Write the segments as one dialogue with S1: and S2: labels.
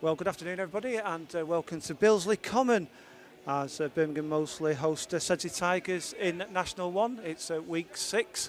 S1: Well, good afternoon, everybody, and welcome to Billesley Common as Birmingham Moseley host Sedgley Tigers in National 1. It's week 6,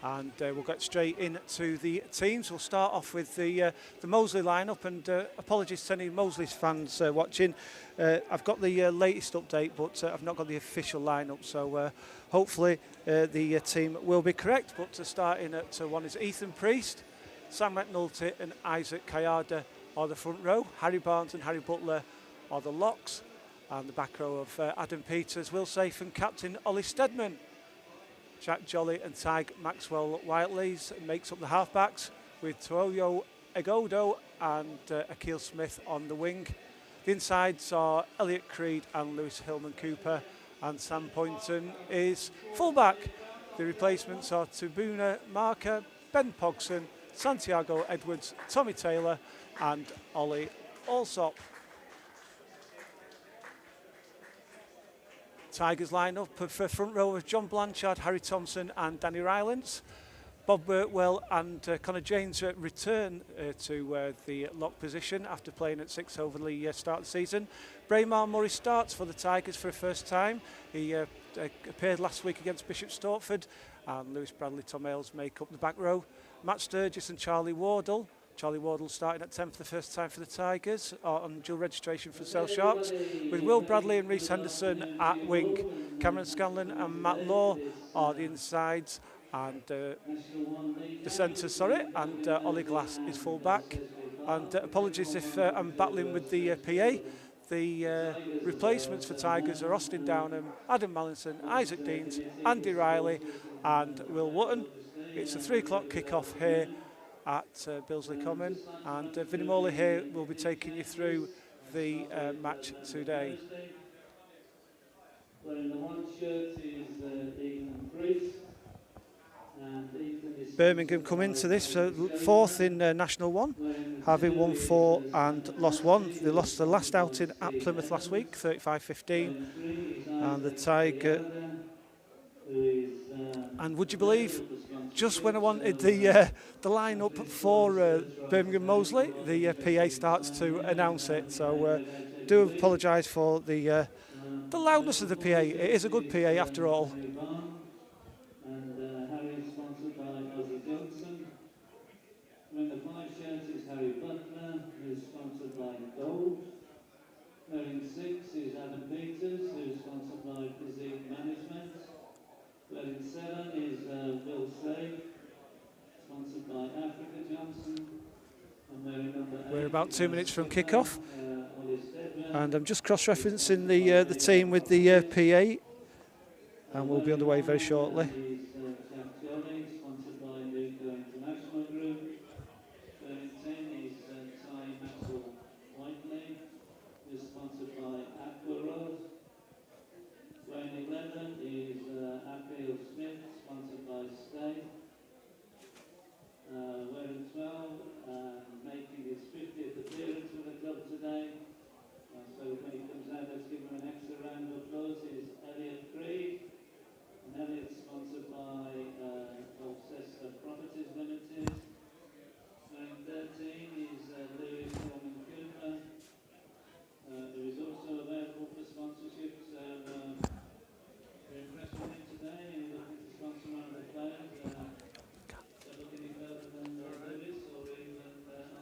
S1: and we'll get straight into the teams. We'll start off with the Moseley lineup, and apologies to any Moseley fans watching. I've got the latest update, but I've not got the official lineup, so hopefully the team will be correct. But starting at 1 is Ethan Priest, Sam McNulty and Isaac Kayada are the front row. Harry Barnes and Harry Butler are the locks. And the back row of Adam Peters, Will Safe and captain Ollie Steadman. Jack Jolly and Tig Maxwell Whiteleys makes up the halfbacks, with Toyo Egodo and Akil Smith on the wing. The insides are Elliot Creed and Lewis Hillman Cooper, and Sam Poynton is fullback. The replacements are Tubuna Marker, Ben Pogson, Santiago Edwards, Tommy Taylor and Ollie Allsop. Tigers line up for front row of John Blanchard, Harry Thompson and Danny Rylance. Bob Birtwell and Connor James return to the lock position after playing at 6 over the start of the season. Braemar Murray starts for the Tigers for the first time. He appeared last week against Bishop Stortford, and Lewis Bradley, Tom Ailes make up the back row. Matt Sturgis and Charlie Wardle. Charlie Wardle starting at 10 for the first time for the Tigers on dual registration for Sale Sharks, with Will Bradley and Reece Henderson at wing. Cameron Scanlon and Matt Law are the insides and the centres, and Ollie Glass is full back. And apologies if I'm battling with the PA. The replacements for Tigers are Austin Downham, Adam Mallinson, Isaac Deans, Andy Riley and Will Wotton. It's a 3 o'clock kick-off here at Billesley Common, and Vinnie Morley here will be taking you through the match today.
S2: Wearing the one shirt is Ethan Priest.
S1: Birmingham come into this fourth in National 1, having won 4 and lost 1. They lost the last outing at Plymouth last week, 35-15, and the Tiger. And would you believe, just when I wanted the line-up for Birmingham Moseley, the PA starts to announce it. So do apologise for the loudness of the PA. It is a good PA after all.
S2: And Harry is sponsored by Ozzy Johnson. Wearing the 5 shirts is Harry Butler, who is sponsored by Gold. Wearing 6 is Adam Peters, who is sponsored by Physique Management. Wearing 7 is Will Safe, sponsored by Africa Johnson. And wearing number 8,
S1: we're about 2 minutes from kick-off, and I'm just cross-referencing the team with the PA, and we'll be underway very shortly.
S2: Jack Jolly, sponsored by Luca International Group. Wearing 10 is Ty Maxwell Whiteley, who is sponsored by Aquarod. Wearing 11 is Akil Smith, sponsored by Stay. Wearing 12, making his 50th appearance with the club today. So when he comes out, let's give him an extra round of applause, is Elliot Creed. And Elliot's sponsored by Alcester Properties Limited. Wearing 13 is Lewis Hillman Cooper, who is also available for sponsorship. So we're impressed with him today, and he's looking to sponsor one of the players. So looking any further than Lewis or even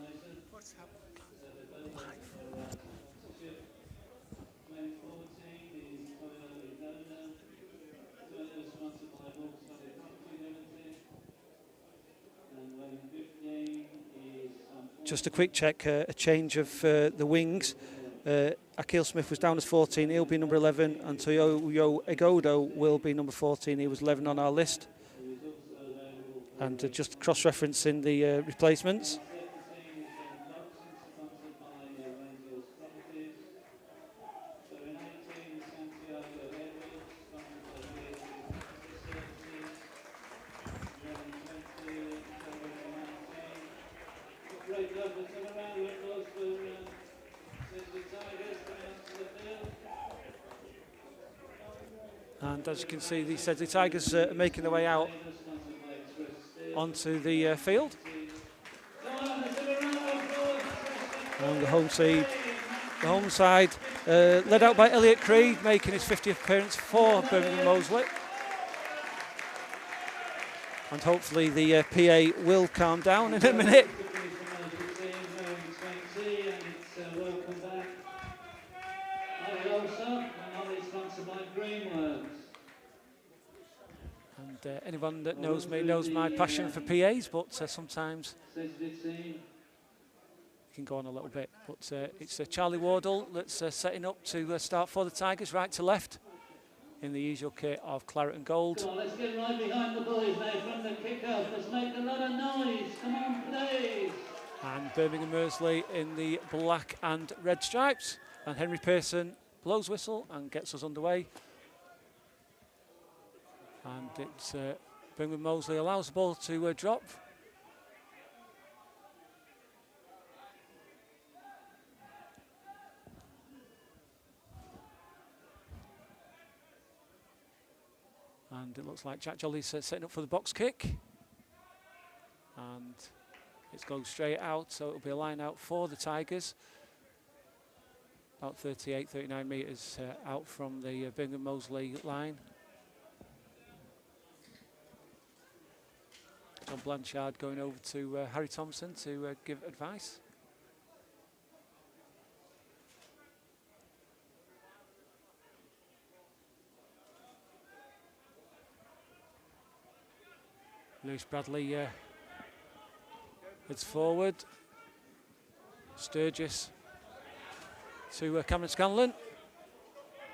S2: Isaac.
S1: What's happening?
S2: So they're both looking for sponsorship. Wearing 14 is Toyo Egodo. Toyo is sponsored by Moseley Property Limited. And wearing 15 is
S1: Just a quick check, a change of the wings. Akil Smith was down as 14, he'll be number 11, and Toyo Egodo will be number 14, he was 11 on our list. And just cross-referencing the replacements. And as you can see, the Sedgley Tigers are making their way out onto the field. And the home side, led out by Elliot Creed, making his 50th appearance for Birmingham Moseley. And hopefully the PA will calm down in a minute. And anyone that knows me knows my passion for PAs, but sometimes can go on a little bit, but it's Charlie Wardle that's setting up to start for the Tigers, right to left, in the usual kit of claret and gold.
S2: Come on, let's get right behind the boys now from the kick-off. Let's make a lot of noise. Come on, please.
S1: And Birmingham Moseley in the black and red stripes. And Henry Pearson blows whistle and gets us underway. And it's Birmingham Moseley allows the ball to drop. And it looks like Jack Jolly's setting up for the box kick. And it goes straight out, so it'll be a line out for the Tigers. About 38, 39 metres out from the Birmingham Moseley line. John Blanchard going over to Harry Thompson to give advice. Lewis Bradley heads forward. Sturgis to Cameron Scanlon.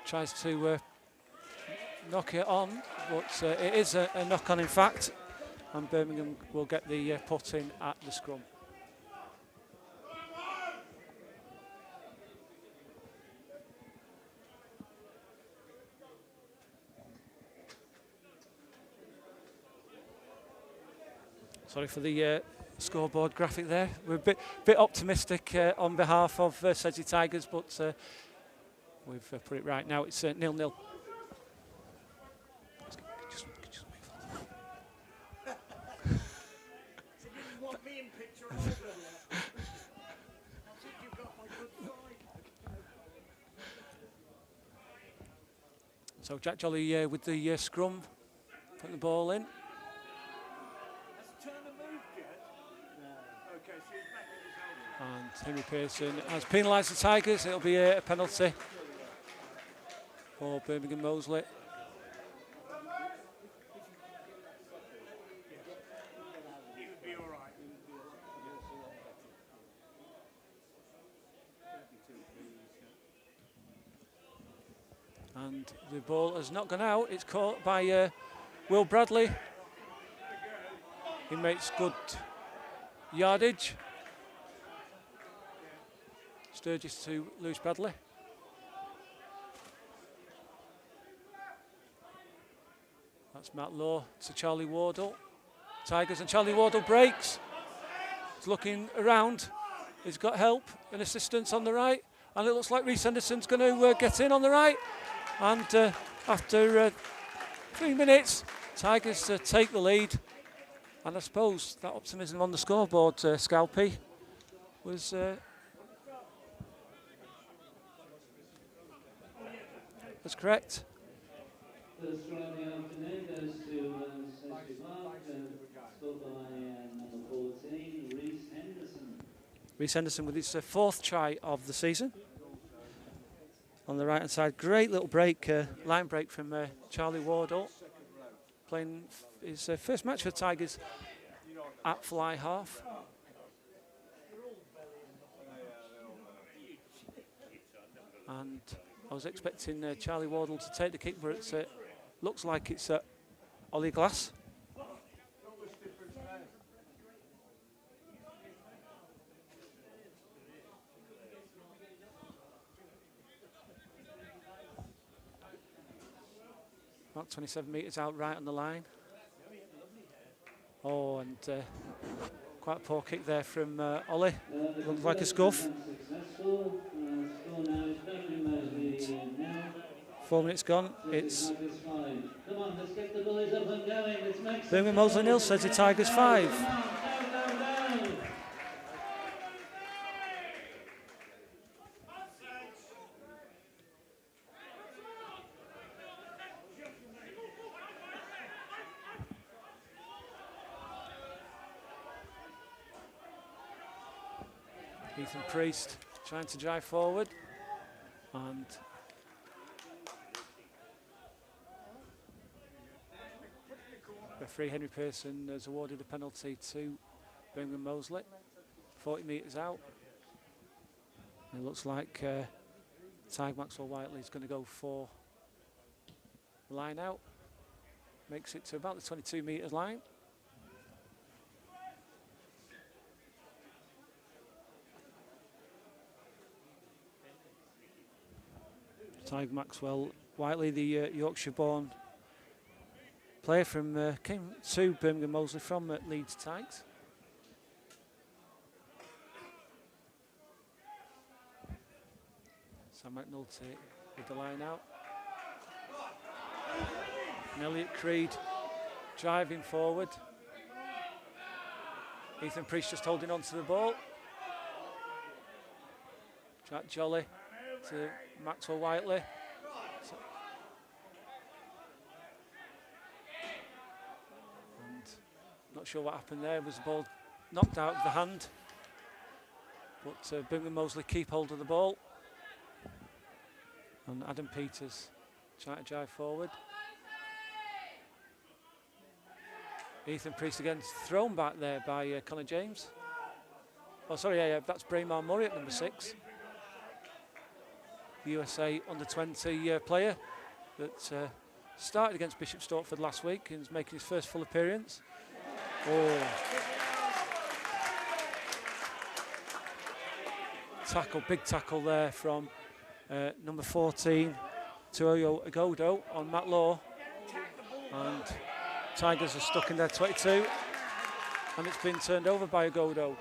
S1: Tries to knock it on, but it is a knock-on in fact. And Birmingham will get the put in at the scrum. Sorry for the scoreboard graphic there. We're a bit optimistic on behalf of Sedgley Tigers, but we've put it right now. It's 0-0. So Jack Jolly with the scrum, putting the ball in. And Henry Pearson has penalised the Tigers. It'll be a penalty for Birmingham Moseley. And the ball has not gone out. It's caught by Will Bradley. He makes good yardage. Sturgis to Lewis Bradley. That's Matt Law to Charlie Wardle. Tigers, and Charlie Wardle breaks. He's looking around. He's got help and assistance on the right. And it looks like Rhys Henderson's going to get in on the right. And after 3 minutes, Tigers take the lead. And I suppose that optimism on the scoreboard, Scalpy, was... That's correct.
S2: First try of the afternoon goes to Sedgley Park, scored by number 14, Rhys Henderson.
S1: Rhys Henderson with his fourth try of the season. On the right hand side, great little break, line break from Charlie Wardle. Playing his first match for Tigers at fly half. And I was expecting Charlie Wardle to take the kick, but it looks like it's Ollie Glass. About 27 metres out right on the line. Oh, and quite a poor kick there from Ollie. Looks like a scuff. 4 minutes gone. It's Birmingham Moseley 0, Sedgley Tigers 5. Ethan Priest trying to drive forward, and referee Henry Pearson has awarded a penalty to Birmingham Moseley. 40 metres out. It looks like Tyg Maxwell Whiteley is going to go for line out. Makes it to about the 22 metres line. Tyg Maxwell Whiteley, the Yorkshire-born player from came to Birmingham Moseley from Leeds Tigers. Sam McNulty with the line out. And Elliot Creed driving forward. Ethan Priest just holding on to the ball. Jack Jolly to Maxwell Whiteley. And not sure what happened there. Was the ball knocked out of the hand? But Birmingham Moseley keep hold of the ball. And Adam Peters trying to drive forward. Ethan Priest again thrown back there by Connor James. Oh, sorry, that's Braemar Murray at number 6. The USA under-20 player that started against Bishop Stortford last week and is making his first full appearance. Oh. Tackle, big tackle there from number 14, Tuoyo Agodo on Matt Law. And Tigers are stuck in their 22. And it's been turned over by Agodo.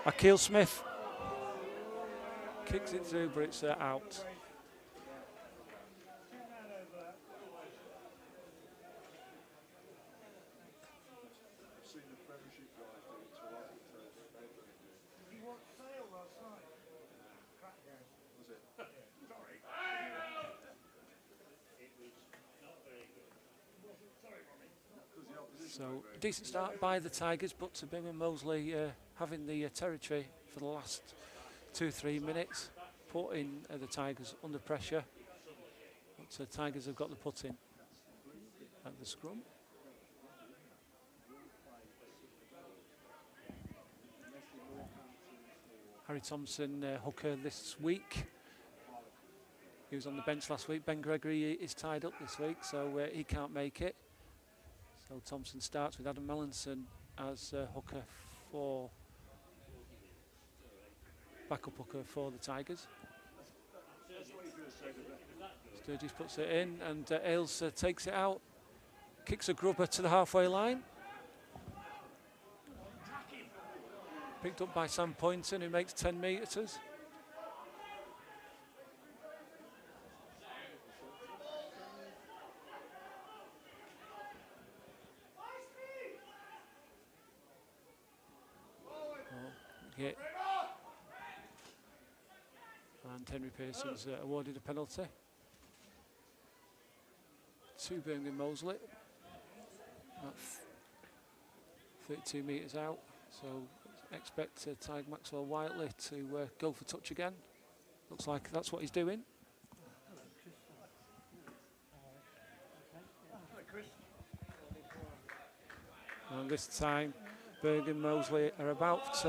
S1: Akil Smith kicks it through, but it's out. So, a decent start by the Tigers, but to Birmingham Moseley having the territory for the last 2-3 minutes, putting the Tigers under pressure. But the Tigers have got the put in at the scrum. Harry Thompson, hooker this week. He was on the bench last week. Ben Gregory is tied up this week, so he can't make it. So Thompson starts with Adam Mellinson as hooker for backup hooker for the Tigers. Sturgis puts it in, and Ailes takes it out, kicks a grubber to the halfway line. Picked up by Sam Poynton, who makes 10 metres. Hit. And Henry Pearson's awarded a penalty to Birmingham Moseley. That's 32 metres out, so expect Tyg Maxwell Whiteley to go for touch again. Looks like that's what he's doing. And this time Birmingham Moseley are about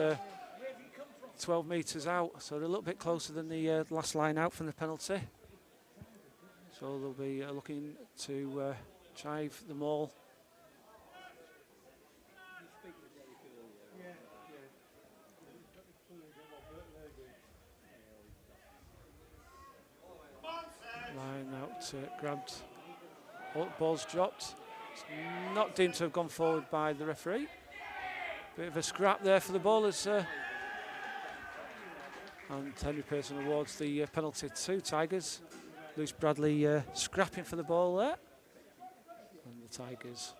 S1: 12 metres out, so they're a little bit closer than the last line out from the penalty. So they'll be looking to drive them all. Line out, grabbed, ball's dropped. It's not deemed to have gone forward by the referee. Bit of a scrap there for the ballers. And Henry Pearson awards the penalty to Tigers. Lewis Bradley scrapping for the ball there. And the Tigers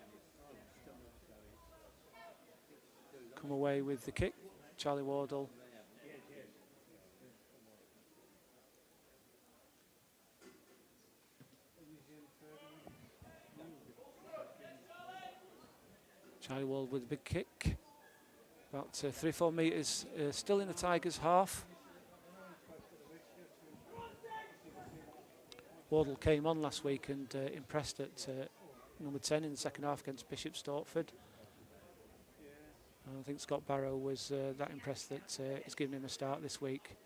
S1: come away with the kick. Charlie Wardle. Charlie Wardle with a big kick. About 3 or 4 metres still in the Tigers' half. Wardle came on last week and impressed at number 10 in the second half against Bishop Stortford. And I think Scott Barrow was that impressed that he's given him a start this week.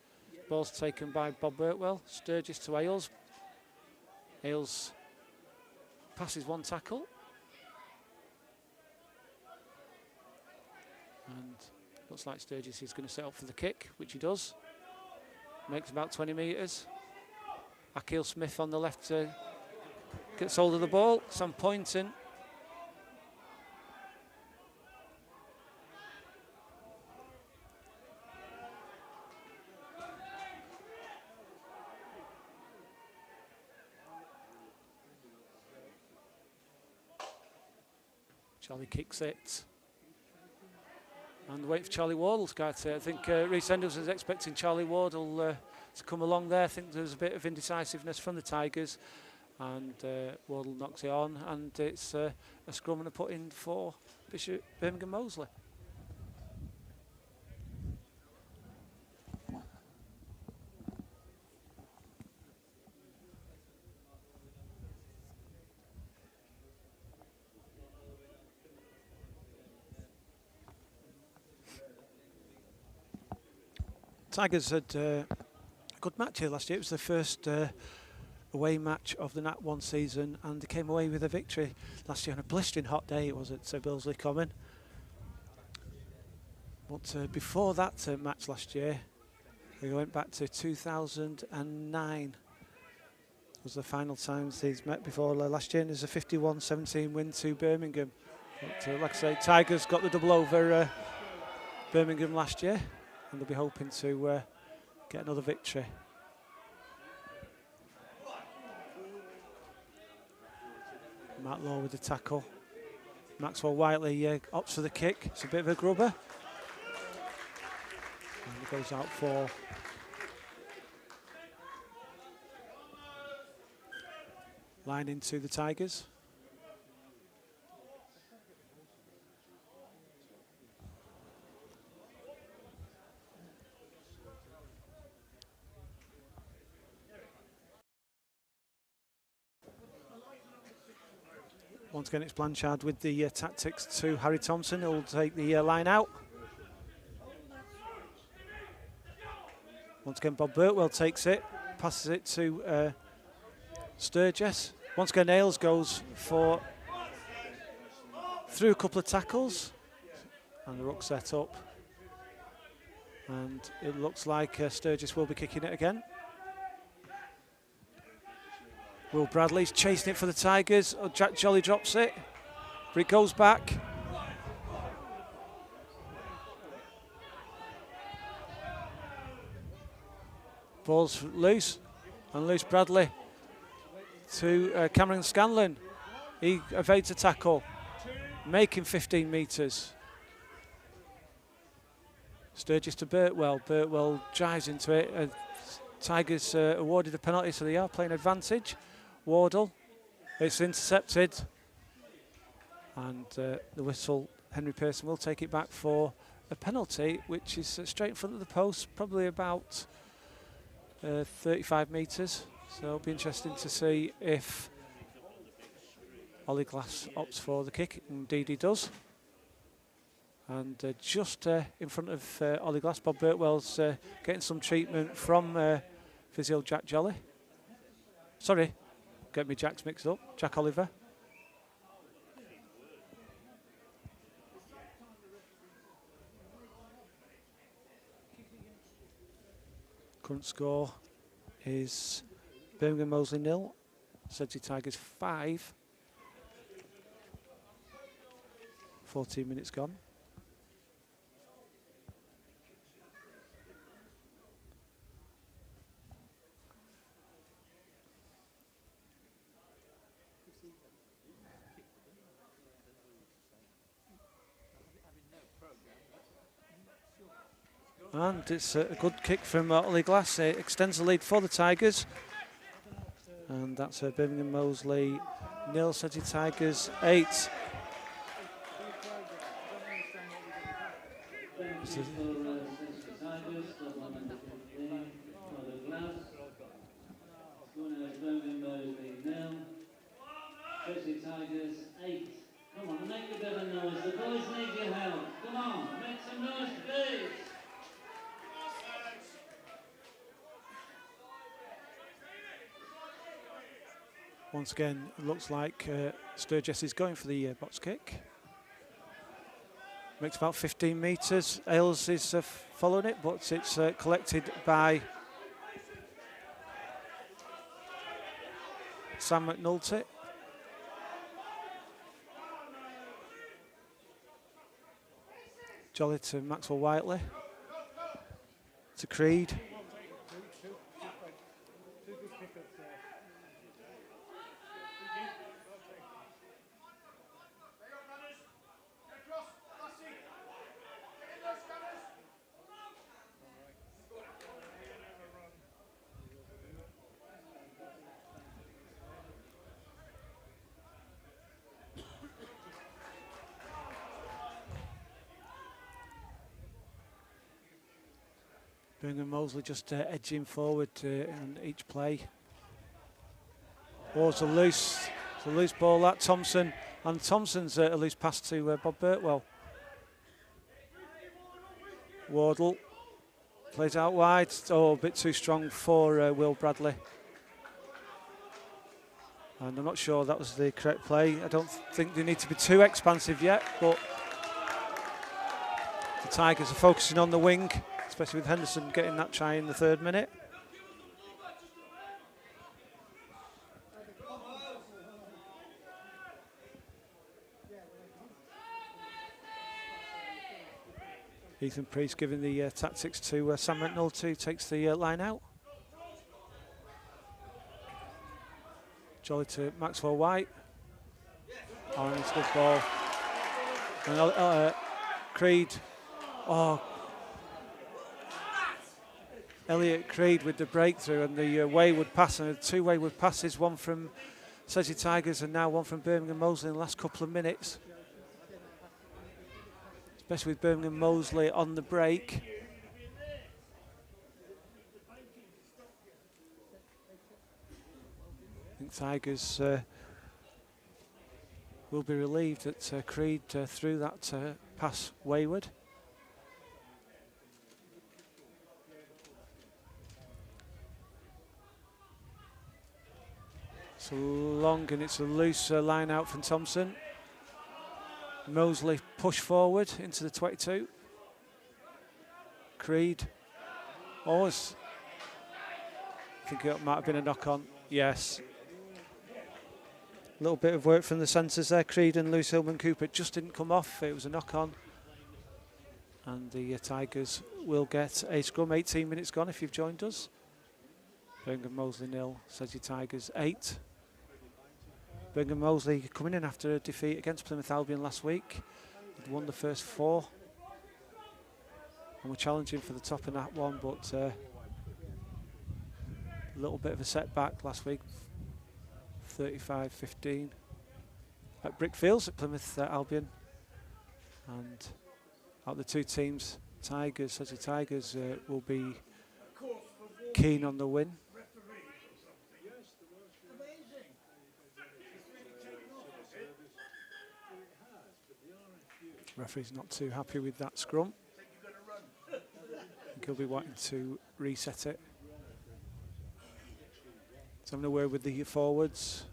S1: Ball's taken by Bob Birtwell. Sturgis to Ailes. Ailes passes one tackle. And looks like Sturgis is going to set up for the kick, which he does. Makes about 20 metres. Akil Smith on the left gets hold of the ball. Sam Poynton. Charlie kicks it. And wait for Charlie Wardle to get it. I think Rhys Enders was expecting Charlie Wardle to come along there. I think there's a bit of indecisiveness from the Tigers. And Wardle knocks it on. And it's a scrum and a put in for Birmingham Moseley. Tigers had a good match here last year. It was the first away match of the Nat 1 season, and they came away with a victory last year on a blistering hot day. It was at Billesley Common. But before that match last year, we went back to 2009. It was the final time they'd met before last year, and there's a 51-17 win to Birmingham. But, like I say, Tigers got the double over Birmingham last year. And they'll be hoping to get another victory. Matt Law with the tackle. Maxwell Whiteley opts for the kick. It's a bit of a grubber. And he goes out for line into the Tigers. Once again, it's Blanchard with the tactics to Harry Thompson, who will take the line out. Once again, Bob Birtwell takes it, passes it to Sturgis. Once again, Ailes goes for through a couple of tackles, and the ruck set up. And it looks like Sturgis will be kicking it again. Will Bradley's chasing it for the Tigers. Oh, Jack Jolly drops it, but it goes back. Ball's loose, and loose Bradley to Cameron Scanlon. He evades a tackle, making 15 metres. Sturgis to Birtwell. Birtwell drives into it. Tigers awarded a penalty, so they are playing advantage. Wardle, it's intercepted, and the whistle, Henry Pearson will take it back for a penalty, which is straight in front of the post, probably about 35 metres. So it'll be interesting to see if Ollie Glass opts for the kick. Indeed he does. And just in front of Ollie Glass, Bob Birtwell's getting some treatment from physio Jack Jolly. Sorry. Get me Jacks mixed up. Jack Oliver. Current score is Birmingham Moseley 0, Sedgley Tigers 5. 14 minutes gone. And it's a good kick from Ollie Glass. It extends the lead for the Tigers. And that's Birmingham Moseley 0, Sedgley Tigers 8.
S2: for Tigers, double number 15 for the gloves. Score now is Birmingham Moseley 0. Billesley Tigers 8. Come on, make a bit of noise. The boys need your help. Come on, make some noise, please.
S1: Once again, it looks like Sturgis is going for the box kick. Makes about 15 metres. Ailes is following it, but it's collected by Sam McNulty. Jolly to Maxwell Whiteley. To Creed. Birmingham Moseley just edging forward on each play. Oh, it's a loose ball that Thompson, and Thompson's a loose pass to Bob Birtwell. Wardle plays out wide. Oh, a bit too strong for Will Bradley. And I'm not sure that was the correct play. I don't think they need to be too expansive yet, but the Tigers are focusing on the wing, especially with Henderson getting that try in the 3rd minute. Ethan Priest giving the tactics to Sam McNulty, who takes the line out. Jolly to Maxwell White. Oh, and it's a good ball. And Creed. Oh, Elliot Creed with the breakthrough and the wayward pass, and 2 wayward passes, one from Sedgley Tigers and now one from Birmingham Moseley in the last couple of minutes. Especially with Birmingham Moseley on the break. I think Tigers will be relieved that Creed threw that pass wayward. It's a long and it's a loose line out from Thompson. Moseley push forward into the 22. Creed. Oh, I think it might have been a knock on. Yes. A little bit of work from the centres there. Creed and Lewis Hillman Cooper just didn't come off. It was a knock on. And the Tigers will get a scrum. 18 minutes gone if you've joined us. Birmingham Moseley 0, Sedgley Tigers 8. Birmingham Moseley coming in after a defeat against Plymouth Albion last week. They'd won the first 4. And we're challenging for the top in that one, but a little bit of a setback last week. 35-15 at Brickfields at Plymouth Albion. And out the 2 teams, Tigers, Sedgley Tigers will be keen on the win. Referee's not too happy with that scrum. I think he'll be wanting to reset it. So having a word with the forwards.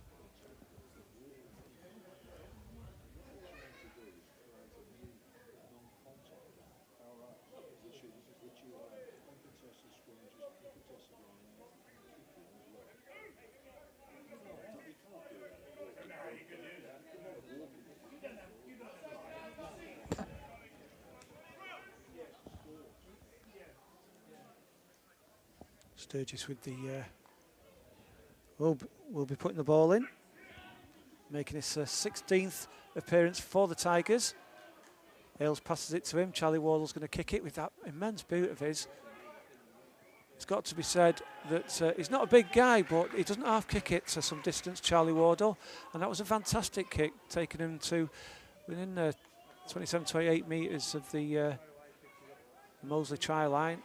S1: Sturgis with the will be putting the ball in, making his 16th appearance for the Tigers. Ailes passes it to him. Charlie Wardle's going to kick it with that immense boot of his. It's got to be said that he's not a big guy, but he doesn't half kick it to some distance, Charlie Wardle, and that was a fantastic kick, taking him to within 27-28 metres of the Moseley try line.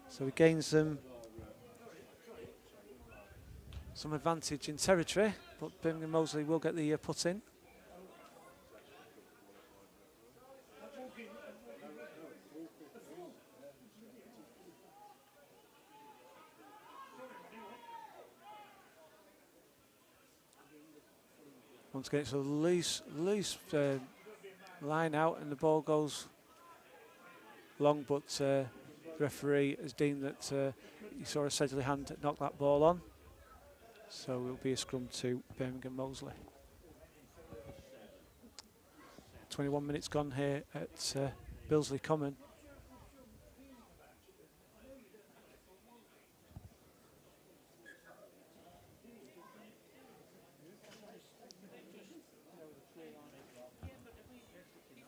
S1: So he gains them some advantage in territory, but Birmingham Moseley will get the put in. Once again, it's a loose line out and the ball goes long, but the referee has deemed that he saw a Sedgley hand knock that ball on. So it will be a scrum to Birmingham Moseley. 21 minutes gone here at Billesley Common.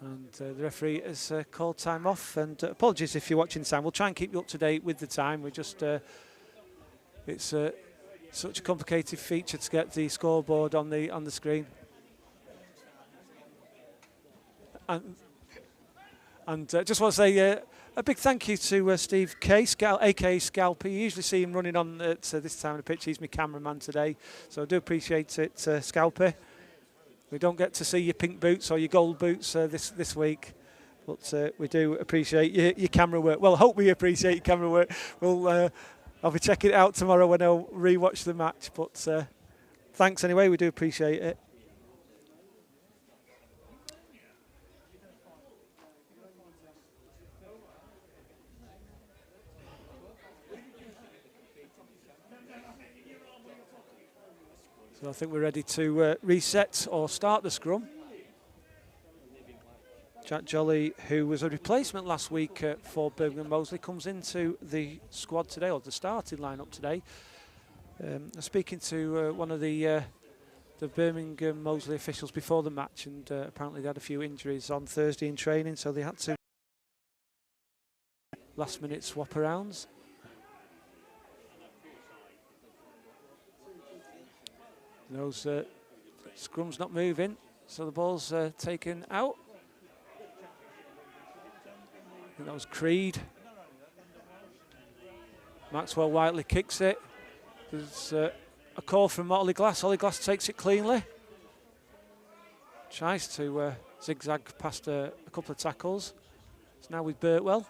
S1: And the referee has called time off, and apologies if you're watching the time. We'll try and keep you up to date with the time. We just it's such a complicated feature to get the scoreboard on the screen. And just want to say a big thank you to Steve Kay, aka Scalpy. You usually see him running on at this time of the pitch. He's my cameraman today, so I do appreciate it, Scalpy. We don't get to see your pink boots or your gold boots this week, but we do appreciate your camera work. Well, I hope we appreciate your camera work. I'll be checking it out tomorrow when I'll re-watch the match, but thanks anyway, we do appreciate it. So I think we're ready to reset or start the scrum. Jack Jolly, who was a replacement last week for Birmingham Moseley, comes into the squad today, or the starting lineup today. Speaking to one of the Birmingham Moseley officials before the match, and apparently they had a few injuries on Thursday in training, so they had to last minute swap arounds. Those scrum's not moving, so the ball's taken out. I think that was Creed. Maxwell Whiteley kicks it. There's a call from Ollie Glass. Ollie Glass takes it cleanly. Tries to zigzag past a couple of tackles. It's now with Birtwell.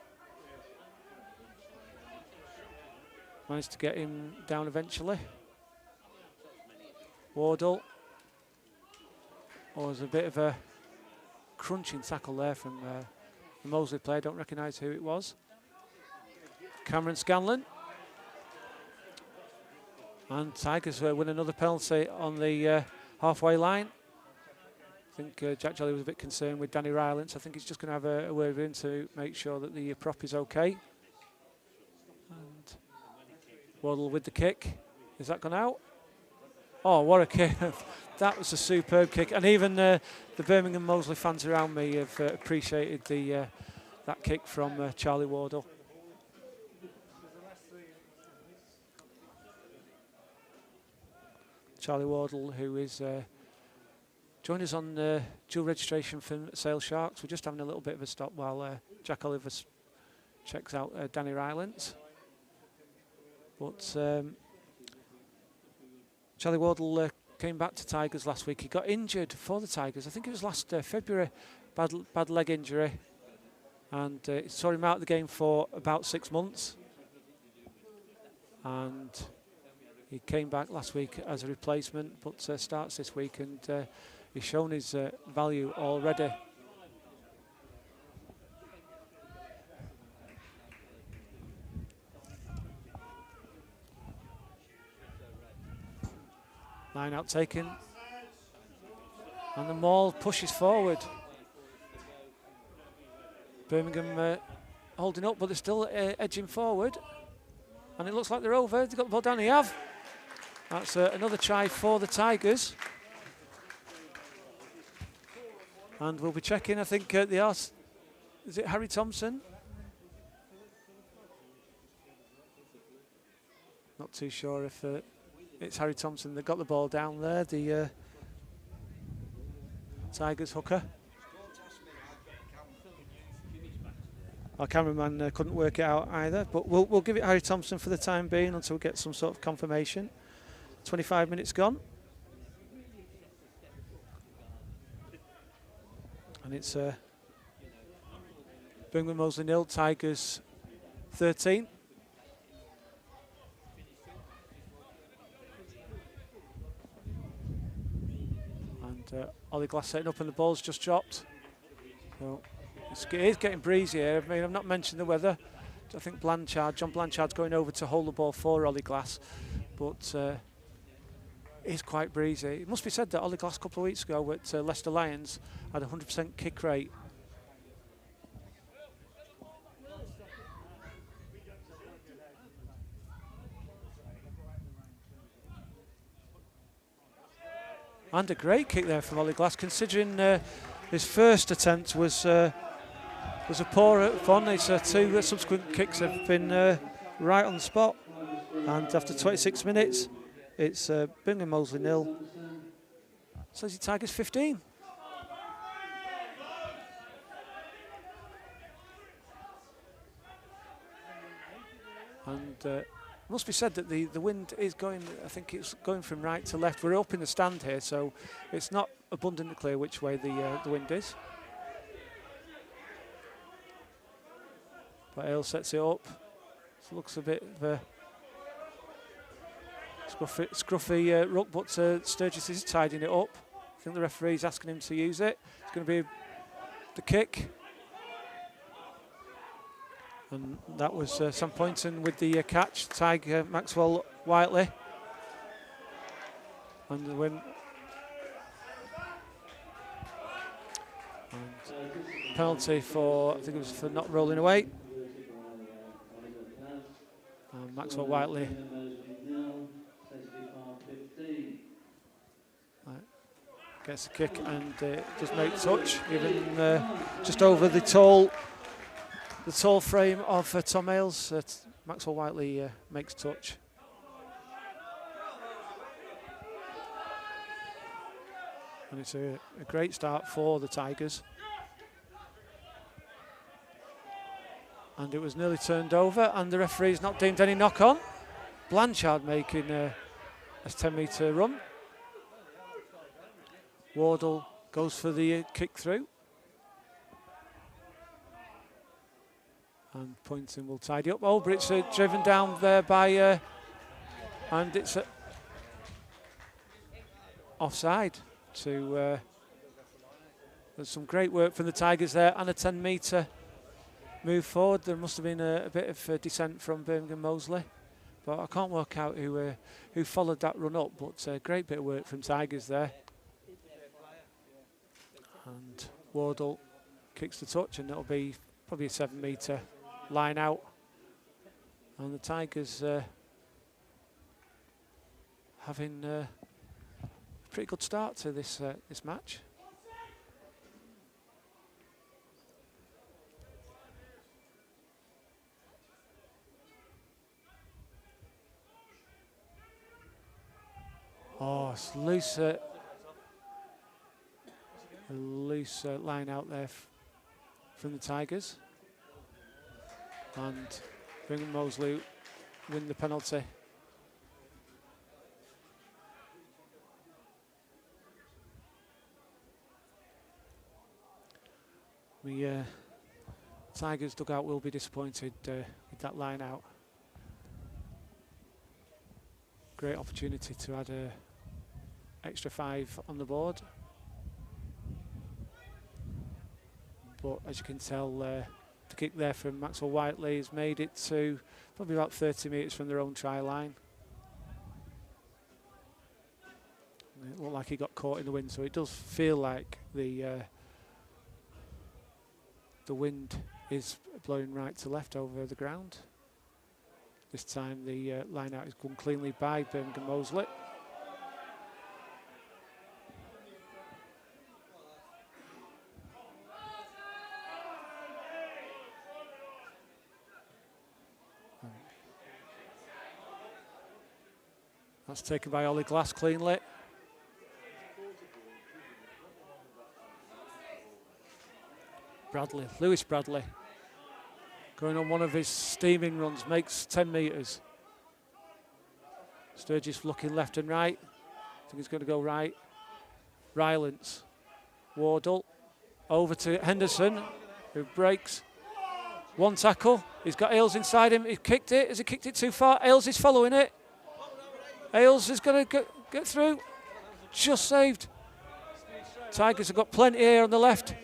S1: Managed to get him down eventually. Wardle. Oh, there's a bit of a crunching tackle there from the Moseley player. Don't recognise who it was. Cameron Scanlon. And Tigers win another penalty on the halfway line. I think Jack Jolly was a bit concerned with Danny Rylance. I think he's just going to have a word with him to make sure that the prop is okay. And Wardle with the kick. Is that gone out? Oh, what a kick. That was a superb kick. And even the Birmingham Moseley fans around me have appreciated that kick from Charlie Wardle. Charlie Wardle, who is joined us on dual registration for Sale Sharks. We're just having a little bit of a stop while Jack Oliver checks out Danny Rylance. But Charlie Wardle came back to Tigers last week. He got injured for the Tigers. I think it was last February, bad leg injury. And it saw him out of the game for about 6 months. And he came back last week as a replacement, but starts this week, and he's shown his value already. Line out taken, and the maul pushes forward. Birmingham holding up, but they're still edging forward, and it looks like they're over. They've got the ball down. They have. That's another try for the Tigers, and we'll be checking. I think they are. Is it Harry Thompson? Not too sure if. It's Harry Thompson that got the ball down there, the Tigers hooker. Our cameraman couldn't work it out either, but we'll give it Harry Thompson for the time being until we get some sort of confirmation. 25 minutes gone. And it's Birmingham Moseley 0, Tigers 13. And Ollie Glass setting up and the ball's just dropped. So it is getting breezy here. I mean, I've not mentioned the weather. I think John Blanchard's going over to hold the ball for Ollie Glass, but it is quite breezy. It must be said that Ollie Glass a couple of weeks ago at Leicester Lions had a 100% kick rate. And a great kick there from Ollie Glass, considering his first attempt was a poor one. His two subsequent kicks have been right on the spot. And after 26 minutes, it's Birmingham Moseley 0, Sedgley Tigers 15. And it must be said that the wind is going, I think it's going from right to left. We're up in the stand here, so it's not abundantly clear which way the wind is. But Ale sets it up. It looks a bit of a scruffy ruck, but Sturgis is tidying it up. I think the referee's asking him to use it. It's going to be the kick. And that was Sam Poynton with the catch, Tiger Maxwell Whiteley. And the win. And penalty for, I think it was for not rolling away. And Maxwell Whiteley gets a kick and does make touch, even just over the tall frame of Tom Ailes. Maxwell Whiteley makes touch. And it's a great start for the Tigers. And it was nearly turned over, and the referee's not deemed any knock on. Blanchard making a 10-metre run. Wardle goes for the kick through. And Poynton will tidy up. Oh, but it's driven down there by, and it's offside. There's some great work from the Tigers there, and a 10-metre move forward. There must have been a bit of descent from Birmingham Moseley, but I can't work out who followed that run up. But a great bit of work from Tigers there. And Wardle kicks the touch, and it'll be probably a 7-metre line out. And the Tigers having a pretty good start to this match. Oh, it's loose. A loose line out there from the Tigers. And Birmingham Moseley win the penalty. Tigers dugout will be disappointed with that line out. Great opportunity to add a extra 5 on the board. But as you can tell, the kick there from Maxwell Whiteley has made it to probably about 30 metres from their own try line. It looked like he got caught in the wind, so it does feel like the wind is blowing right to left over the ground. This time the line out is gone cleanly by Birmingham Moseley. That's taken by Ollie Glass cleanly. Lewis Bradley. going on one of his steaming runs, makes 10 metres. Sturgis looking left and right. I think he's going to go right. Rylance. Wardle. Over to Henderson, who breaks. One tackle. He's got Ailes inside him. He kicked it. Has he kicked it too far? Ailes is following it. Ailes is going to get through. Just saved. Tigers have got plenty here on the left.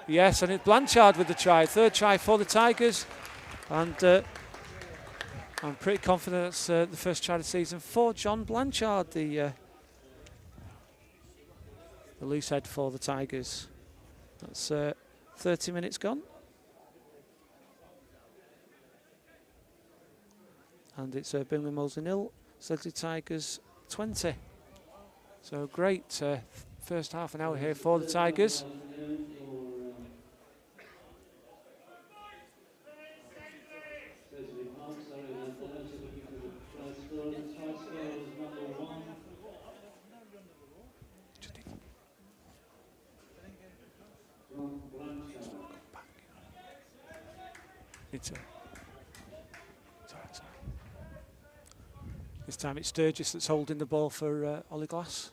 S1: Yes, and it's Blanchard with the try. Third try for the Tigers. And I'm pretty confident it's the first try of the season for John Blanchard, the loose head for the Tigers. That's 30 minutes gone. And it's Birmingham Moseley 0, Sedgley Tigers 20. So great first half an hour here for the Tigers. This time it's Sturgis that's holding the ball for Ollie Glass.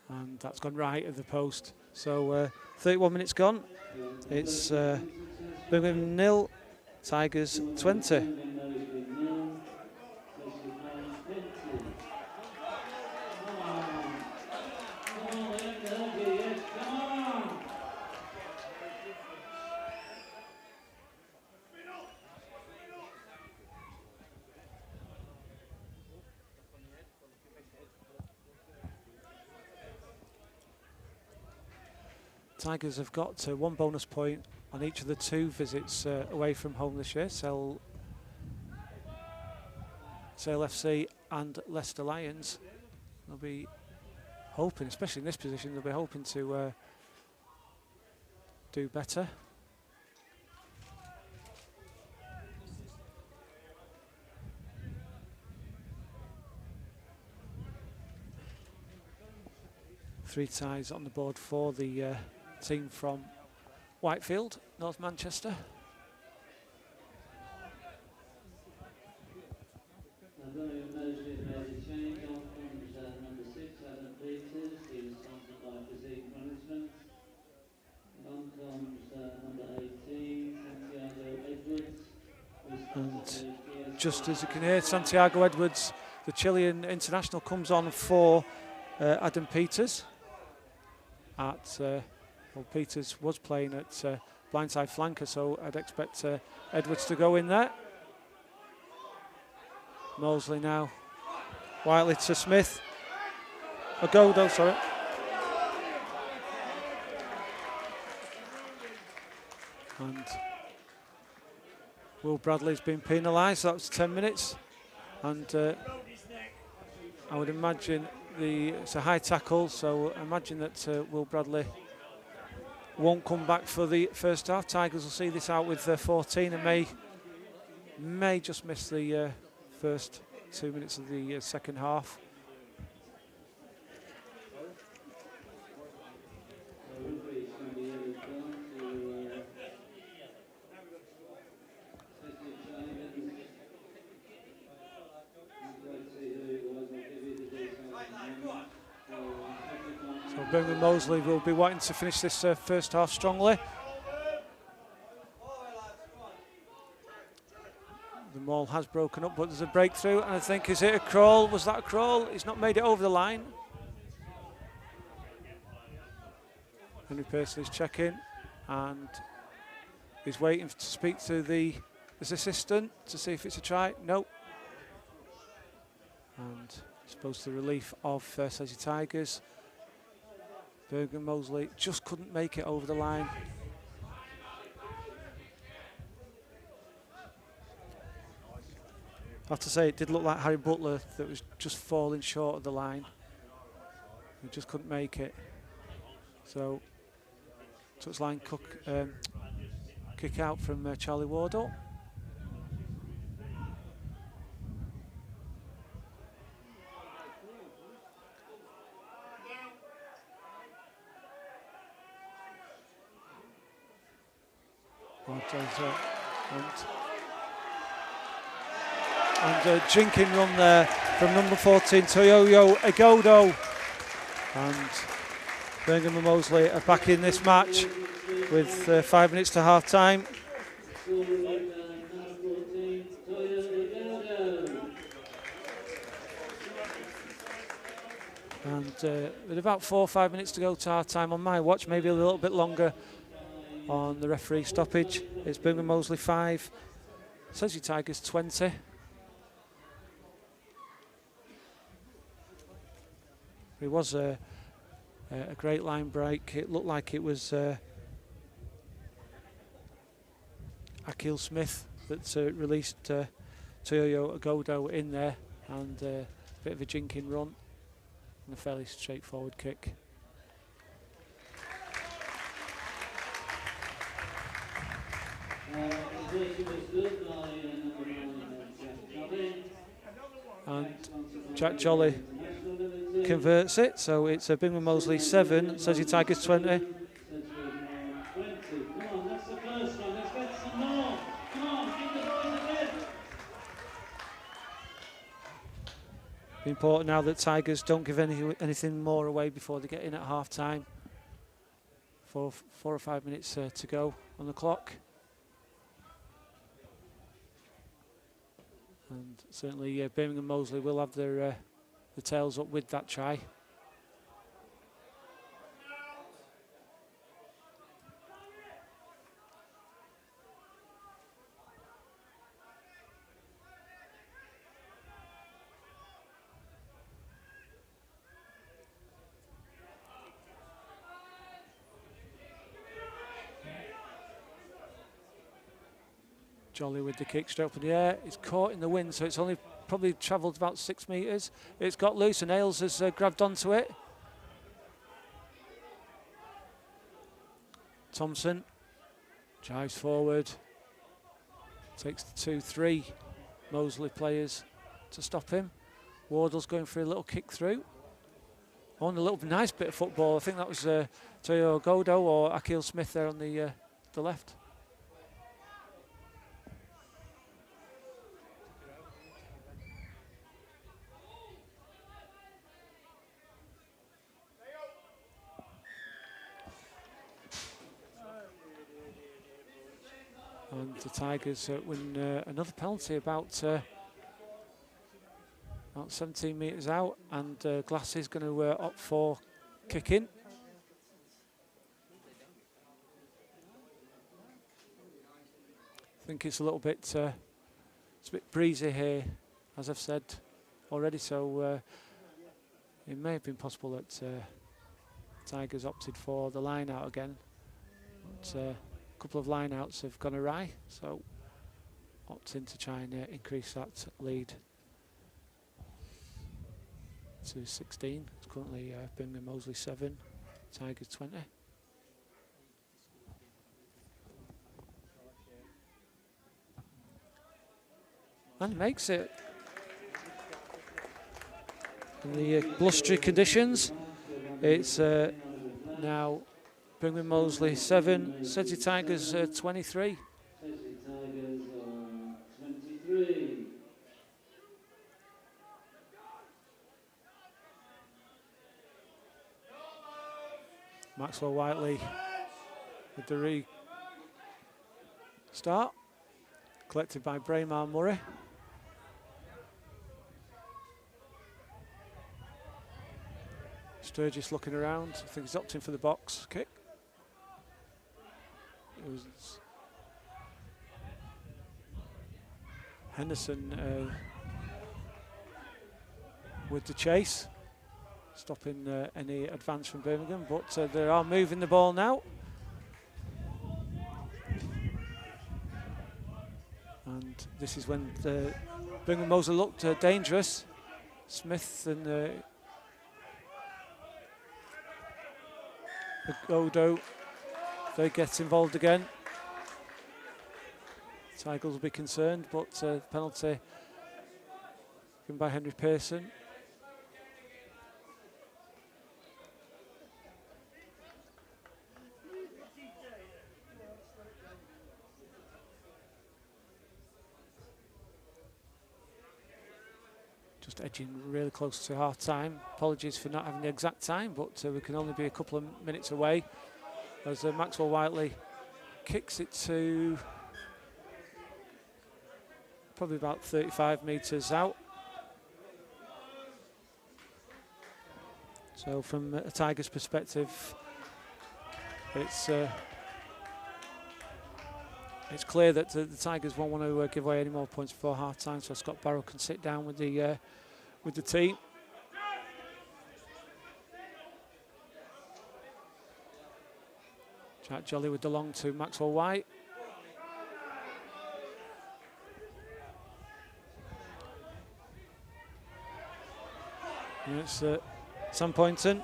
S1: And that's gone right at the post. So 31 minutes gone. It's Birmingham 0, Tigers 20. Tigers have got one bonus point on each of the two visits away from home this year. Sale FC and Leicester Lions. They'll be hoping, especially in this position, they'll be hoping to do better. Three ties on the board for the team from Whitefield, North Manchester.
S2: Birmingham Moseley made a change off from number 6, Adam Peters. He was sponsored by Physique Management. On comes number 18, Santiago Edwards.
S1: And just as you can hear, Santiago Edwards, the Chilean international, comes on for Adam Peters. Well, Peters was playing at blindside flanker, so I'd expect Edwards to go in there. Moseley now. Whiteley to Smith. Agodo, sorry. And Will Bradley's been penalised, so that was 10 minutes. And I would imagine it's a high tackle, so I imagine that Will Bradley won't come back for the first half. Tigers will see this out with 14 and may just miss the first 2 minutes of the second half. Birmingham Moseley will be wanting to finish this first half strongly. The maul has broken up, but there's a breakthrough, and I think, is it a crawl? Was that a crawl? He's not made it over the line. Henry Pearson is checking, and he's waiting to speak to his assistant to see if it's a try. Nope. And I suppose the relief of Sedgley Tigers. Birmingham Moseley just couldn't make it over the line. I have to say, it did look like Harry Butler that was just falling short of the line. He just couldn't make it. So, touchline kick out from Charlie Wardle. And a jinking run there from number 14, Toyoyo Agodo. And Birmingham and Moseley are back in this match with 5 minutes to half time. And with about 4 or 5 minutes to go to half time on my watch, maybe a little bit longer on the referee stoppage. It's Birmingham Moseley 5, Sedgley Tigers 20. It was a great line break. It looked like it was Akil Smith that released Toyoyo Agodo in there, and a bit of a jinking run and a fairly straightforward kick. And Jack Jolly converts it, so it's a Birmingham Moseley 7, Sedgley Tigers 20. Important now that Tigers don't give anything more away before they get in at half time. 4 or 5 minutes to go on the clock. And certainly Birmingham Moseley will have their the tails up with that try. Jolly with the kick straight up in the air. It's caught in the wind, so it's only probably travelled about 6 metres. It's got loose and Ailes has grabbed onto it. Thompson drives forward. Takes 2-3 Moseley players to stop him. Wardle's going for a little kick through. On a little nice bit of football. I think that was Toyoyo Agodo or Akil Smith there on the left. And the Tigers win another penalty about 17 metres out, and Glass is going to opt for kicking. I think it's a little bit, it's a bit breezy here, as I've said already, so it may have been possible that Tigers opted for the line out again. But, a couple of line outs have gone awry, so opting to try and increase that lead to 16. It's currently Birmingham Moseley 7, Tigers 20. And he makes it. In the blustery conditions, it's now Birmingham Moseley 7, Sedgley Tigers 23.
S2: Sedgley Tigers 23.
S1: Maxwell Whiteley with the restart, collected by Braemar Murray. Sturgis looking around. I think he's opting for the box kick. It was Henderson with the chase, stopping any advance from Birmingham, but they are moving the ball now. And this is when Birmingham Moseley looked dangerous. Smith and Agodo, they get involved again. Tigers will be concerned, but penalty given by Henry Pearson. just edging really close to half time. Apologies for not having the exact time, but we can only be a couple of minutes away as Maxwell Whiteley kicks it to probably about 35 metres out. So from a Tigers perspective, it's clear that the Tigers won't want to give away any more points before half time, so Scott Barrow can sit down with the team. Jack Jolly with the long to Maxwell White. And it's Sam Poynton.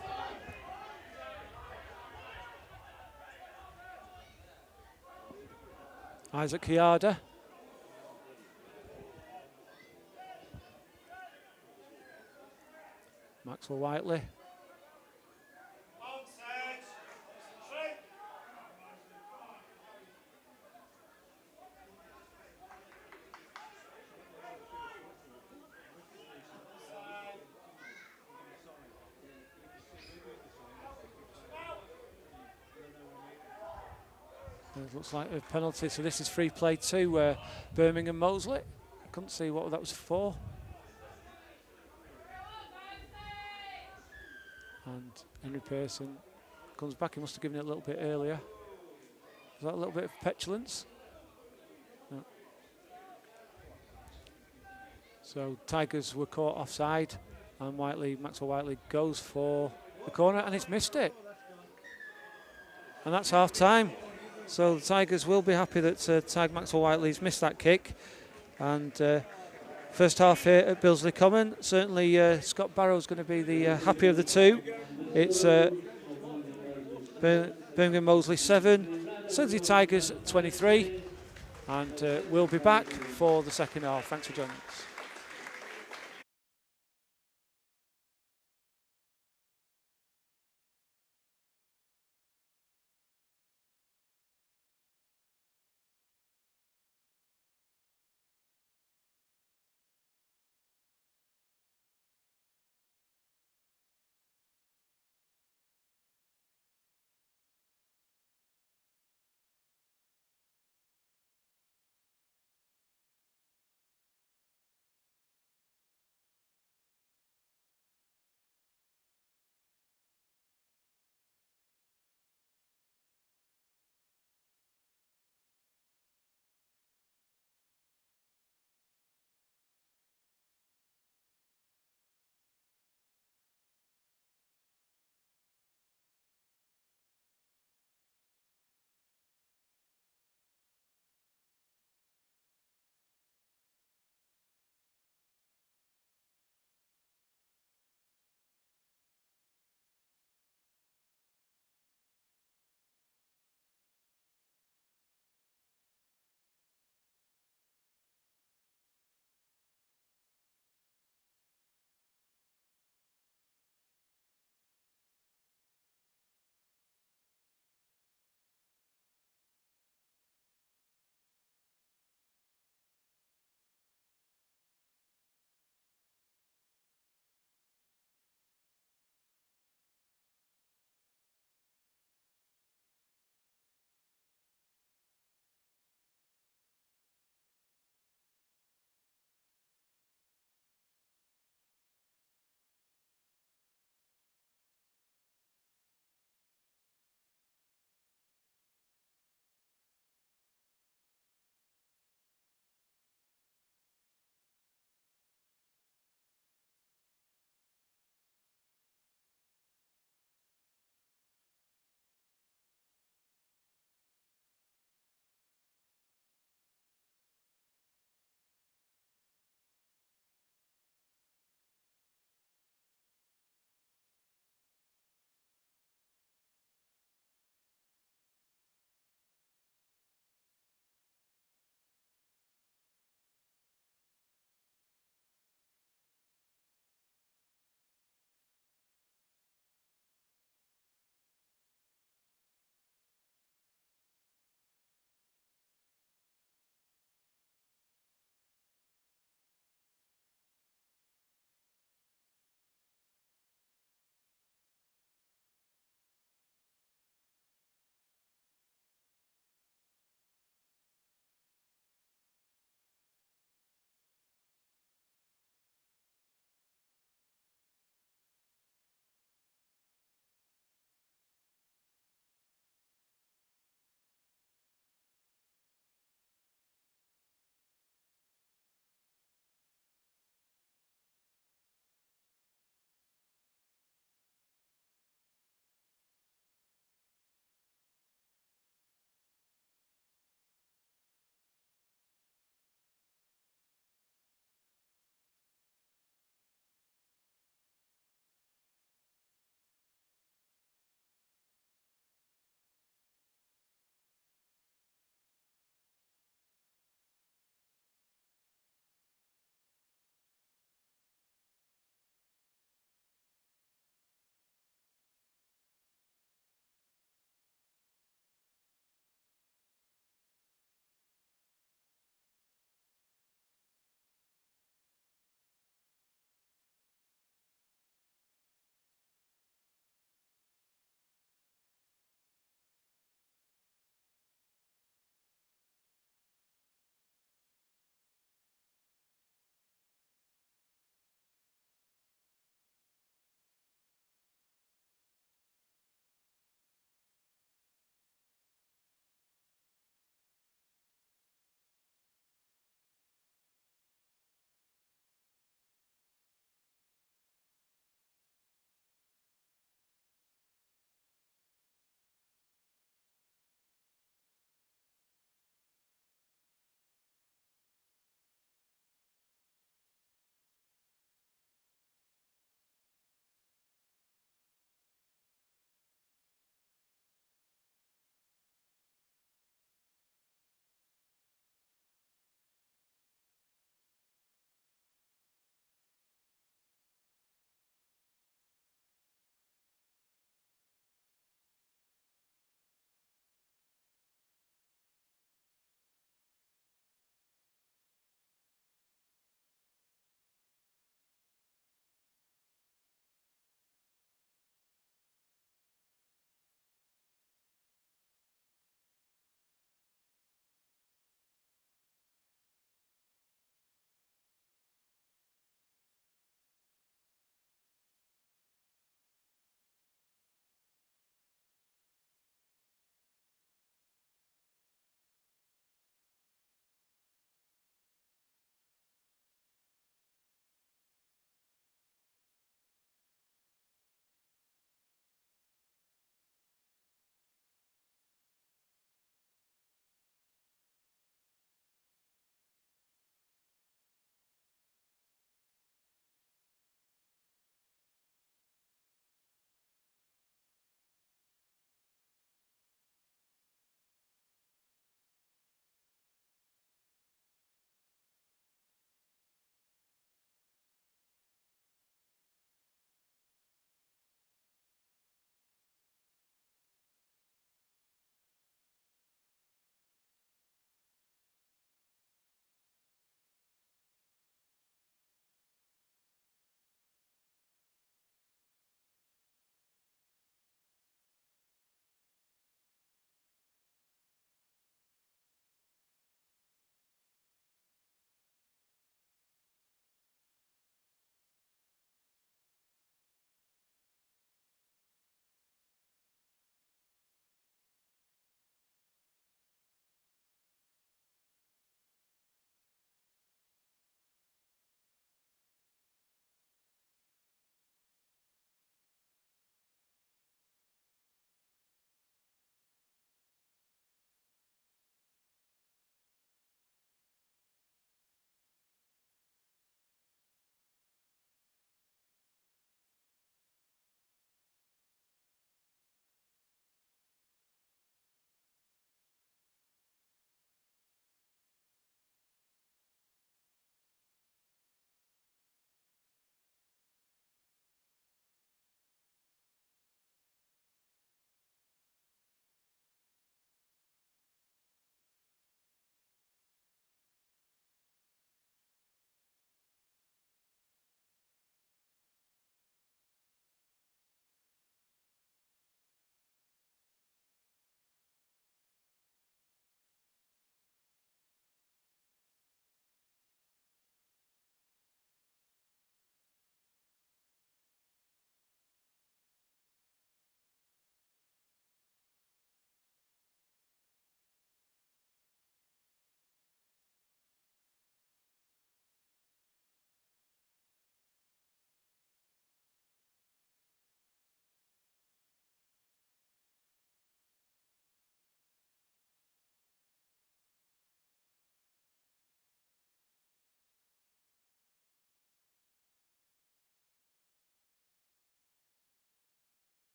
S1: Isaac Kiada. Maxwell Whiteley. It looks like a penalty, so this is free play to Birmingham Moseley. I couldn't see what that was for. And Henry Pearson comes back. He must have given it a little bit earlier. Was that a little bit of petulance? No. So Tigers were caught offside, and Maxwell Whiteley goes for the corner, and he's missed it. And that's half time. So the Tigers will be happy that Maxwell Whiteley's missed that kick. And first half here at Billesley Common, certainly Scott Barrow's going to be the happy of the two. It's Birmingham Moseley 7, Sedgley Tigers 23. And we'll be back for the second half. Thanks for joining us.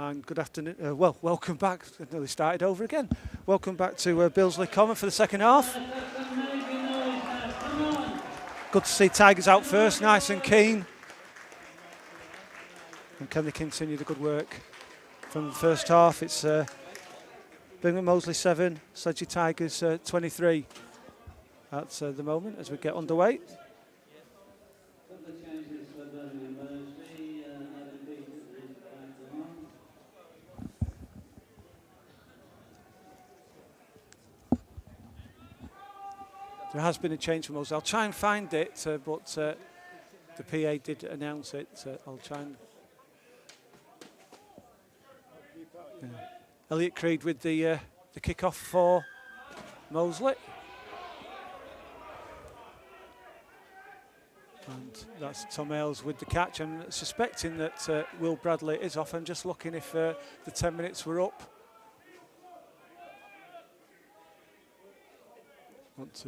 S1: And good afternoon. Well, welcome back. I nearly started over again. Welcome back to Billesley Common for the second half. Good to see Tigers out first, nice and keen. And can they continue the good work from the first half? It's Birmingham Moseley 7, Sedgley Tigers 23 at the moment as we get underway. There has been a change for Moseley. I'll try and find it, but the PA did announce it. I'll try and... Elliot Creed with the kick-off for Moseley. And that's Tom Ailes with the catch. I'm suspecting that Will Bradley is off. I'm just looking if the 10 minutes were up. But,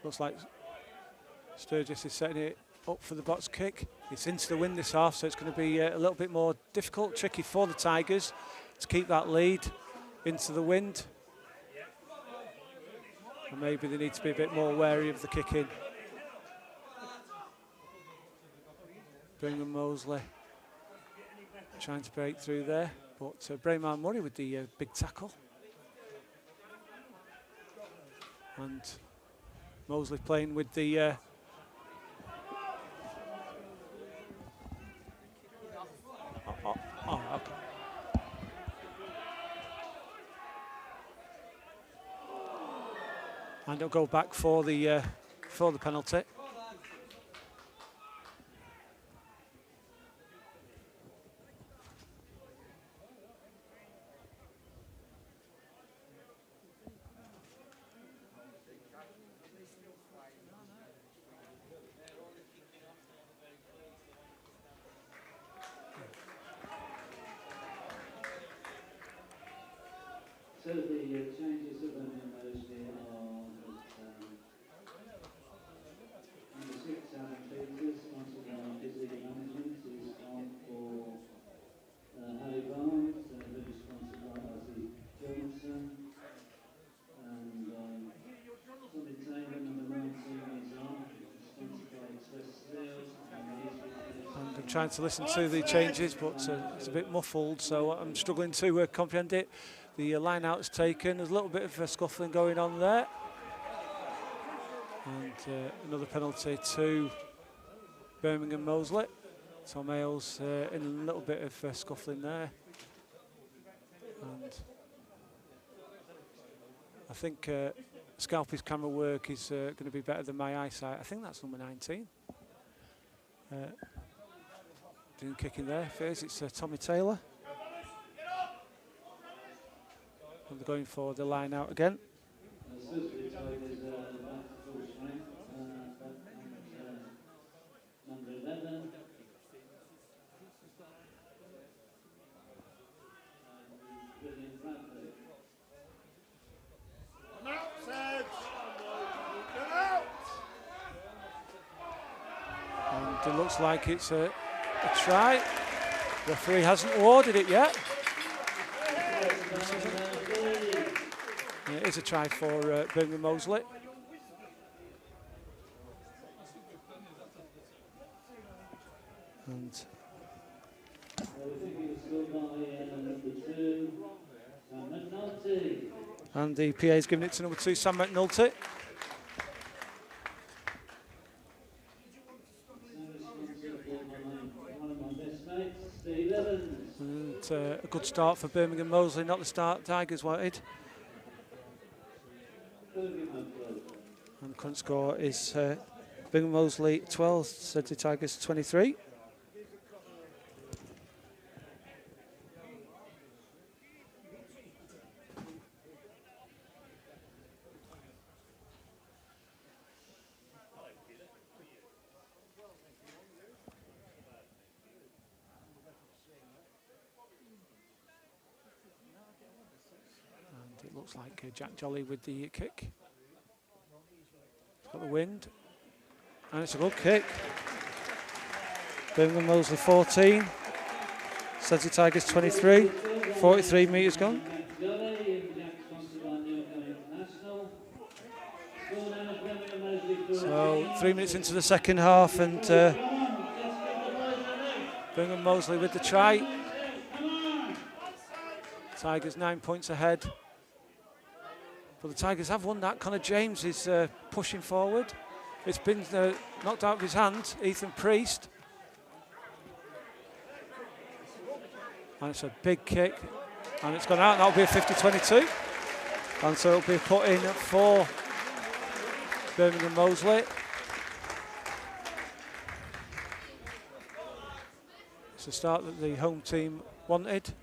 S1: looks like Sturgis is setting it up for the box kick. It's into the wind this half, so it's going to be a little bit more difficult, tricky for the Tigers to keep that lead into the wind. And maybe they need to be a bit more wary of the kick-in. Birmingham Moseley trying to break through there, but Braymar Murray with the big tackle. And Moseley playing with the okay. And it'll go back for the penalty.
S2: So the changes of Birmingham Moseley are number 6, Alan Peters, sponsored by Billesley Management, is on for Harry Barnes, that is sponsored by Ozzy Johnson, and Tommy Taylor, number 19, is on, sponsored by Express Sales.
S1: And I'm trying to listen to the changes, but it's a bit muffled, so I'm struggling to comprehend it. The line out is taken. There's a little bit of scuffling going on there. And another penalty to Birmingham Moseley. Tom Ailes in a little bit of scuffling there. And I think Scalpy's camera work is going to be better than my eyesight. I think that's number 19. Doing kicking there. First, it's Tommy Taylor. And they're going for the line out again.
S2: Number 11. Brilliant Bradley.
S3: Come out, Sedge! Come out!
S1: And it looks like it's a try. The referee hasn't awarded it yet. It is a try for Birmingham Moseley. And the PA is giving it to number 2, Sam McNulty. And a good start for Birmingham Moseley, not the start Tigers wanted. And current score is Birmingham Moseley 12, Sedgley Tigers 23. And it looks like Jack Jolly with the kick. Got the wind, and it's a good kick. Birmingham Moseley 14, Sedgley Tigers 23, 43 metres gone. So 3 minutes into the second half, and Birmingham Moseley with the try. Tigers 9 points ahead. But the Tigers have won that. Connor James is pushing forward. It's been knocked out of his hand, Ethan Priest. And it's a big kick, and it's gone out, and that'll be a 50-22. And so it'll be put in for Birmingham Moseley. It's a start that the home team wanted.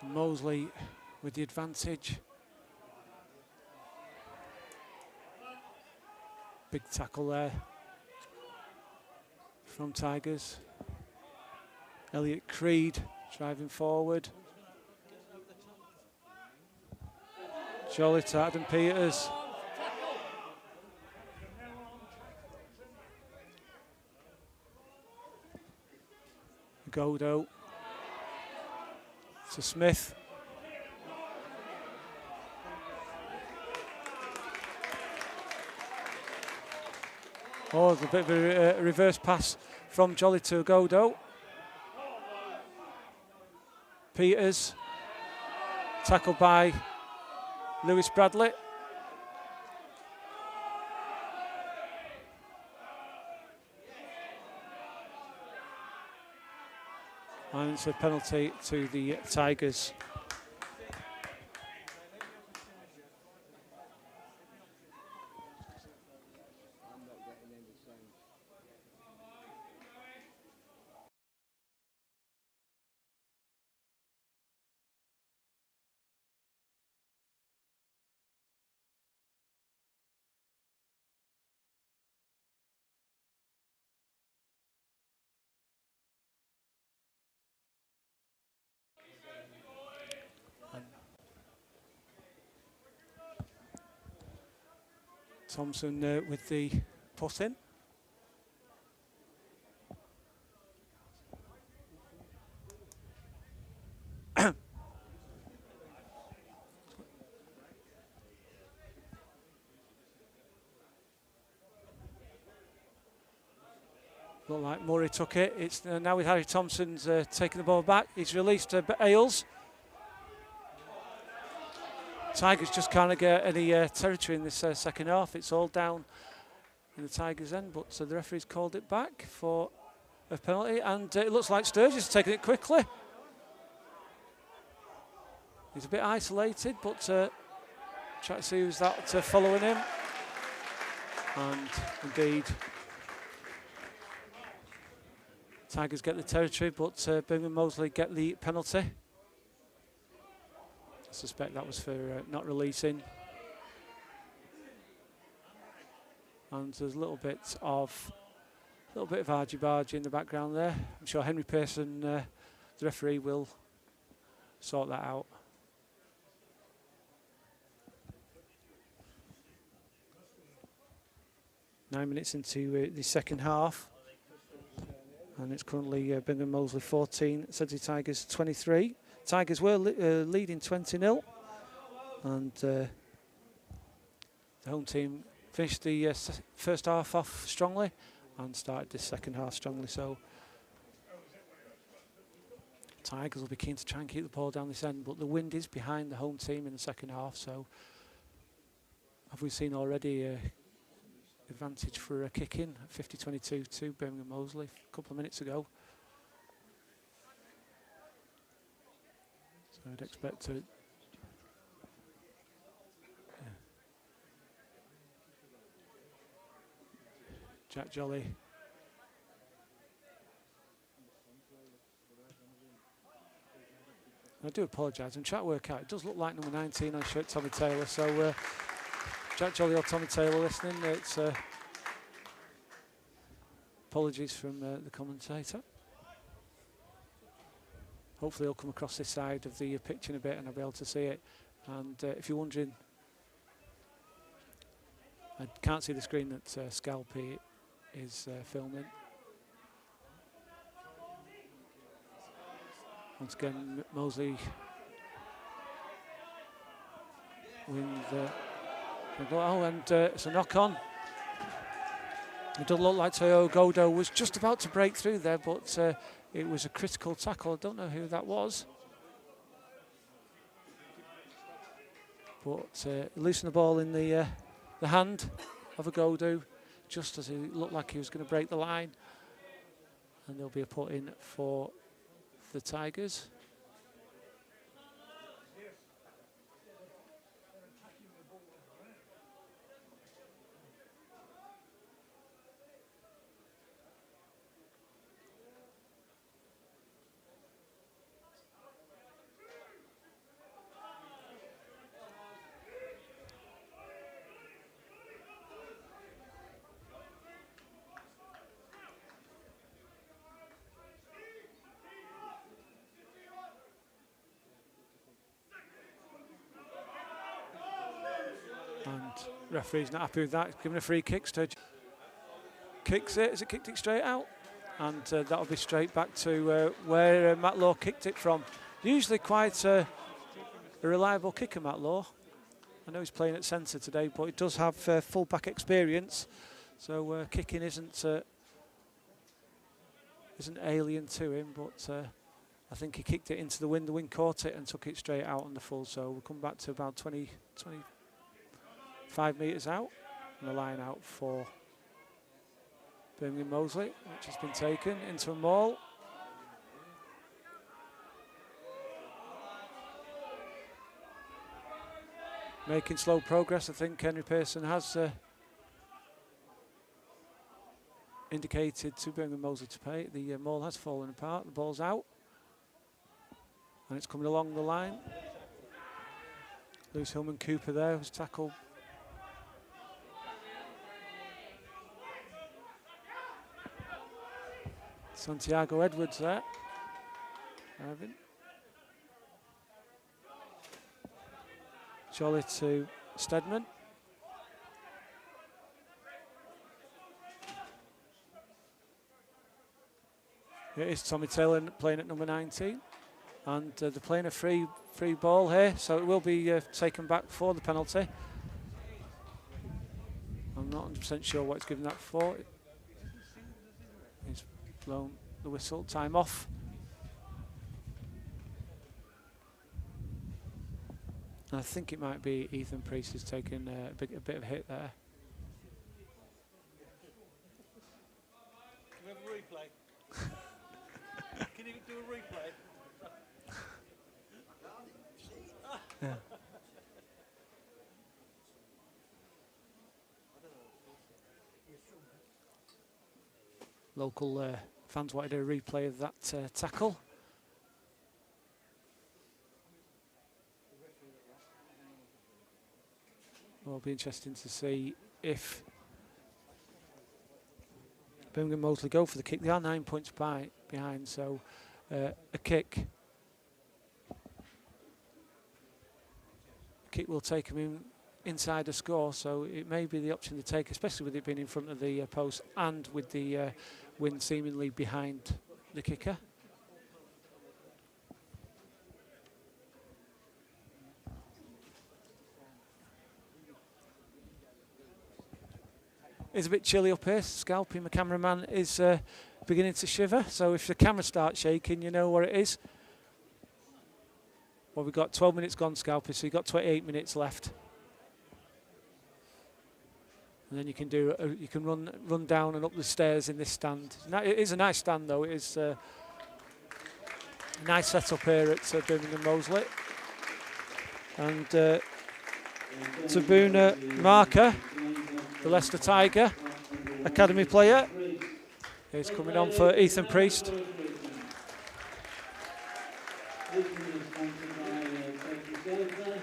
S1: Moseley with the advantage. Big tackle there from Tigers. Elliot Creed driving forward. Jolly to Adam Peters. Godo to Smith. Oh, there's a bit of a reverse pass from Jolly to Godo. Peters, tackled by Lewis Bradley. And it's a penalty to the Tigers. Thompson with the put in. Looked like Murray took it. It's now with Harry Thompson's taking the ball back. He's released Ailes. Tigers just can't get any territory in this second half. It's all down in the Tigers' end, but the referee's called it back for a penalty, and it looks like Sturgis is taking it quickly. He's a bit isolated, but try to see who's that following him. And indeed, Tigers get the territory, but Birmingham Moseley get the penalty. I suspect that was for not releasing. And there's a little bit of argy-bargy in the background there. I'm sure Henry Pearson, the referee, will sort that out. Nine minutes into the second half, and it's currently Birmingham Moseley 14, Sedgley Tigers 23. Tigers were leading 20-0, and the home team finished the first half off strongly and started the second half strongly. So Tigers will be keen to try and keep the ball down this end, but the wind is behind the home team in the second half. So have we seen already advantage for a kick-in at 50-22 to Birmingham Moseley a couple of minutes ago. So I'd expect to Jack Jolly I do apologise. I'm trying to work out. It does look like number 19 on shirt Tommy Taylor. So Jack Jolly or Tommy Taylor listening. It's apologies from the commentator. Hopefully he'll come across this side of the pitch in a bit and I'll be able to see it. And if you're wondering, I can't see the screen that Scalpy is filming. Once again, Moseley wins and it's a knock on. It doesn't look like Toyo Godo was just about to break through there, but it was a critical tackle. I don't know who that was. But loosened the ball in the hand of Agodu just as he looked like he was going to break the line. And there'll be a put in for the Tigers. Referee's not happy with that. He's given a free kick. Sturge kicks it. Has it kicked it straight out? And that'll be straight back to where Matt Law kicked it from. Usually quite a reliable kicker, Matt Law. I know he's playing at centre today, but he does have full-back experience. So kicking isn't alien to him, but I think he kicked it into the wind. The wind caught it and took it straight out on the full. So we'll come back to about 25 metres out, and the line out for Birmingham Moseley, which has been taken into a maul. Making slow progress. I think Henry Pearson has indicated to Birmingham Moseley to pay. The maul has fallen apart. The ball's out, and it's coming along the line. Lewis Hillman Cooper there was tackled. Santiago Edwards there. Irvin. Jolly to Stedman. It is Tommy Taylor playing at number 19. And they're playing a free ball here, so it will be taken back for the penalty. I'm not 100% sure what it's given that for. He's blown the whistle, time off. And I think it might be Ethan Priest who's taken a bit of a hit there.
S3: Can we have a replay? Can you do a replay?
S1: Yeah. Local fans wanted a replay of that tackle. Well, it'll be interesting to see if Birmingham Moseley go for the kick. They are 9 points behind, so a kick will take them inside a score, so it may be the option to take, especially with it being in front of the post and with the wind seemingly behind the kicker. It's a bit chilly up here. Scalpy, my cameraman, is beginning to shiver, so if the camera starts shaking, you know what it is. Well, we've got 12 minutes gone, Scalpy, so you've got 28 minutes left. And then you can do you can run down and up the stairs in this stand. It is a nice stand, though. It is a nice setup here at Birmingham Moseley. And Tabuna Marker, the Leicester Tiger academy player, is coming on for Ethan Priest.
S2: opening is sponsored by Sedgley.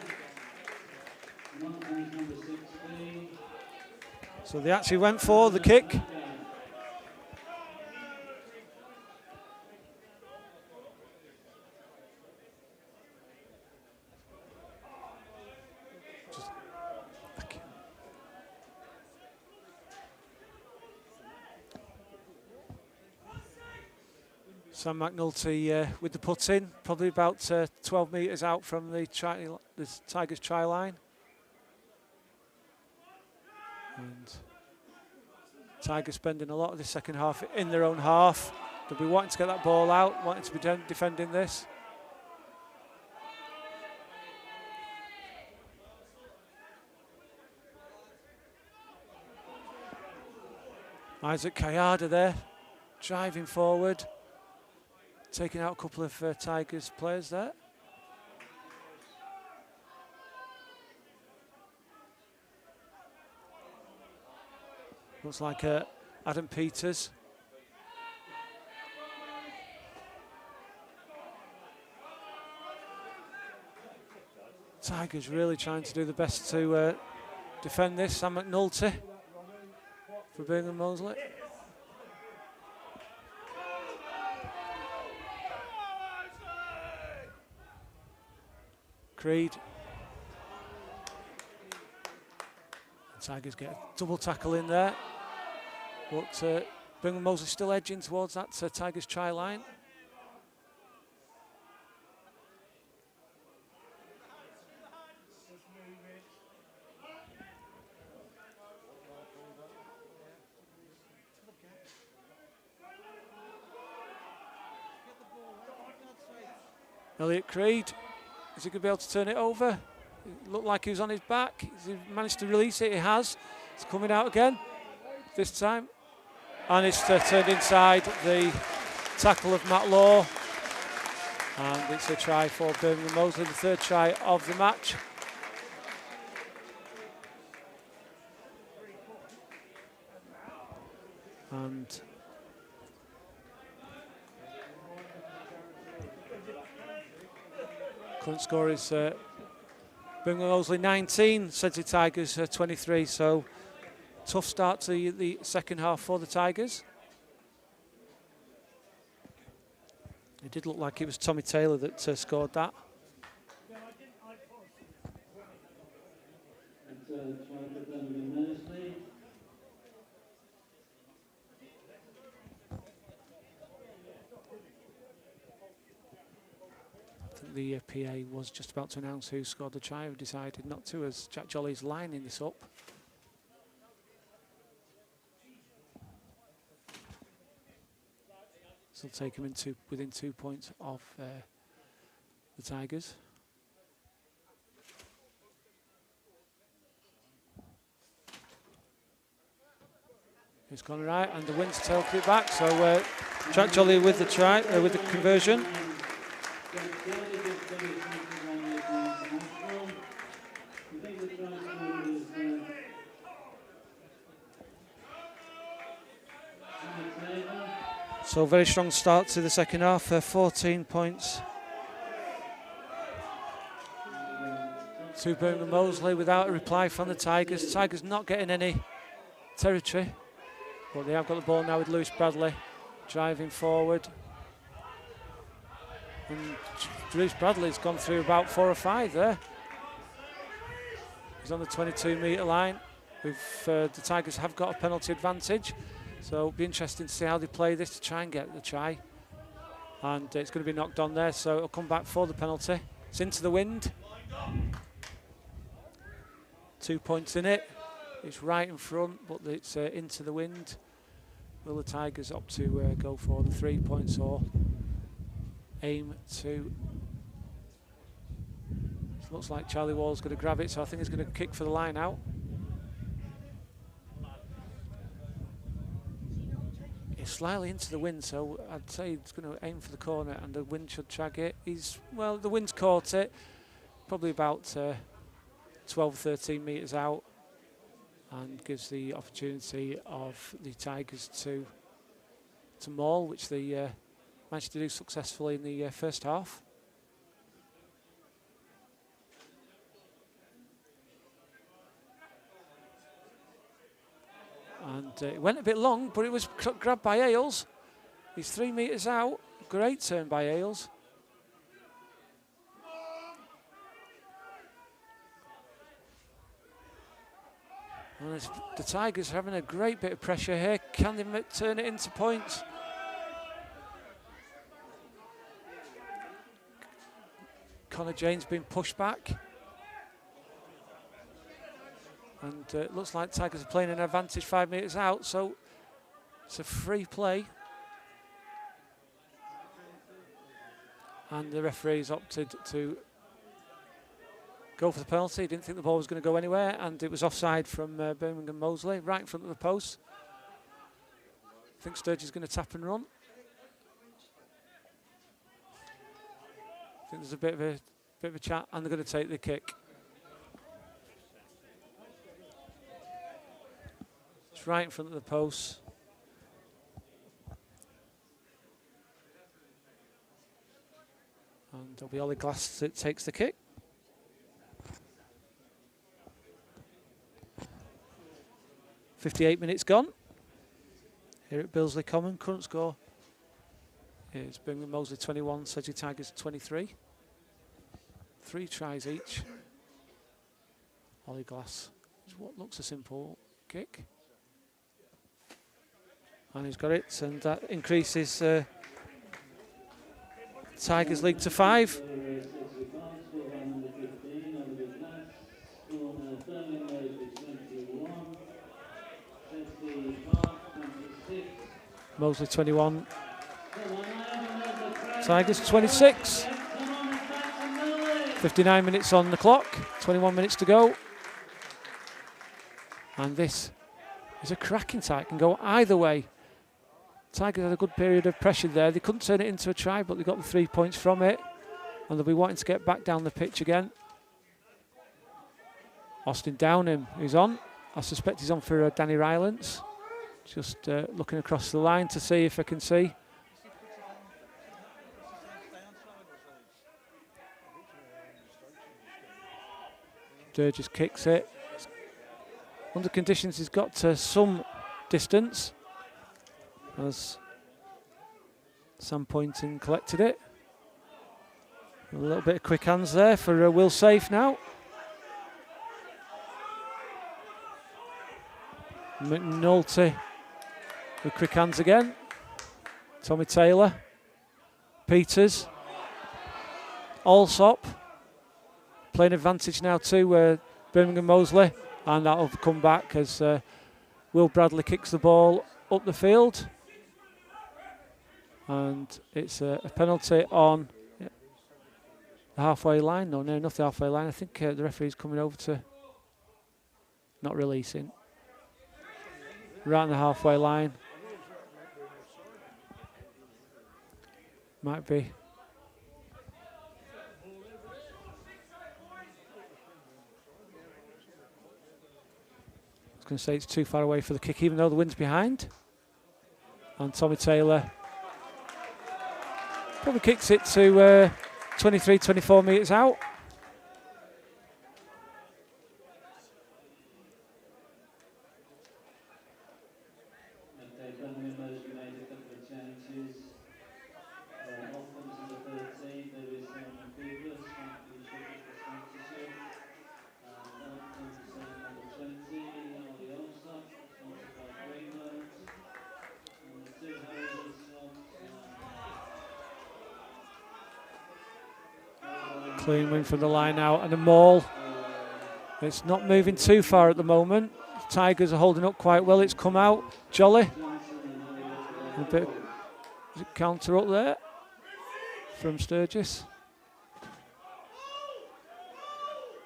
S2: Number 16.
S1: So they actually went for the kick. Sam McNulty with the put in, probably about 12 metres out from the Tigers try line. And Tigers spending a lot of the second half in their own half. They'll be wanting to get that ball out, wanting to be defending this. Isaac Kayada there, driving forward, taking out a couple of Tigers players there. Looks like Adam Peters. Tigers really trying to do the best to defend this. Sam McNulty for Birmingham Moseley. Creed. Tigers get a double tackle in there, but Birmingham Moseley still edging towards that Tigers try line. Elliot Creed, is he going to be able to turn it over? It looked like he was on his back. Has he managed to release it? He has. It's coming out again this time. And it's turned inside the tackle of Matt Law. And it's a try for Birmingham Moseley, the third try of the match. And current score is Birmingham Moseley 19, Sedgley Tigers 23. So tough start to the second half for the Tigers. It did look like it was Tommy Taylor that scored that. The PA was just about to announce who scored the try, who decided not to, as Jack Jolly's lining this up. So they'll take him within 2 points of the Tigers. It's gone right, and the wind's tailed it back. So Jack Jolly with the try, with the conversion. So very strong start to the second half, 14 points to Birmingham Moseley without a reply from the Tigers. Tigers not getting any territory, but they have got the ball now with Lewis Bradley driving forward. And Lewis Bradley's gone through about 4 or 5 there. He's on the 22-metre line. The Tigers have got a penalty advantage. So it'll be interesting to see how they play this to try and get the try. And it's going to be knocked on there, so it'll come back for the penalty. It's into the wind. 2 points in it. It's right in front, but it's into the wind. Will the Tigers opt to go for the 3 points or aim to... It looks like Charlie Wall's going to grab it, so I think he's going to kick for the line out. It's slightly into the wind, so I'd say he's going to aim for the corner and the wind should drag it. Well, the wind's caught it, probably about 12, 13 metres out, and gives the opportunity of the Tigers to maul, which they managed to do successfully in the first half. And it went a bit long, but it was grabbed by Ailes. He's 3 metres out. Great turn by Ailes. And the Tigers are having a great bit of pressure here. Can they turn it into points? Connor Jane's been pushed back. And it looks like Tigers are playing an advantage 5 metres out, so it's a free play. And the referee's opted to go for the penalty. He didn't think the ball was going to go anywhere, and it was offside from Birmingham Moseley, right in front of the post. I think Sturgis going to tap and run. I think there's a bit of a chat, and they're going to take the kick. It's right in front of the post. And it'll be Ollie Glass that takes the kick. .58 gone. Here at Billesley Common, current score is Birmingham Moseley 21, Sedgley Tigers 23. 3 tries each. Ollie Glass is what looks a simple kick. And he's got it, and that increases Tigers league to 5. Moseley 21, Tigers 26. 59 minutes on the clock, 21 minutes to go. And this is a cracking tie, it can go either way. Tigers had a good period of pressure there. They couldn't turn it into a try, but they got the 3 points from it. And they'll be wanting to get back down the pitch again. Austin Downham is on. I suspect he's on for Danny Rylance. Just looking across the line to see if I can see. Sturgis kicks it. Under conditions, he's got some distance. As Sam Poynton collected it. A little bit of quick hands there for Will Safe now. McNulty with quick hands again. Tommy Taylor. Peters. Allsop. Playing advantage now to Birmingham Moseley. And that'll come back as Will Bradley kicks the ball up the field. And it's a penalty on the halfway line. No, not the halfway line. I think the referee's coming over to not releasing. Right on the halfway line. Might be. I was going to say it's too far away for the kick, even though the wind's behind. And Tommy Taylor probably kicks it to 23, 24 metres out. Clean win from the line out, and a maul. It's not moving too far at the moment. The Tigers are holding up quite well. It's come out. Jolly. A bit of counter up there from Sturgis.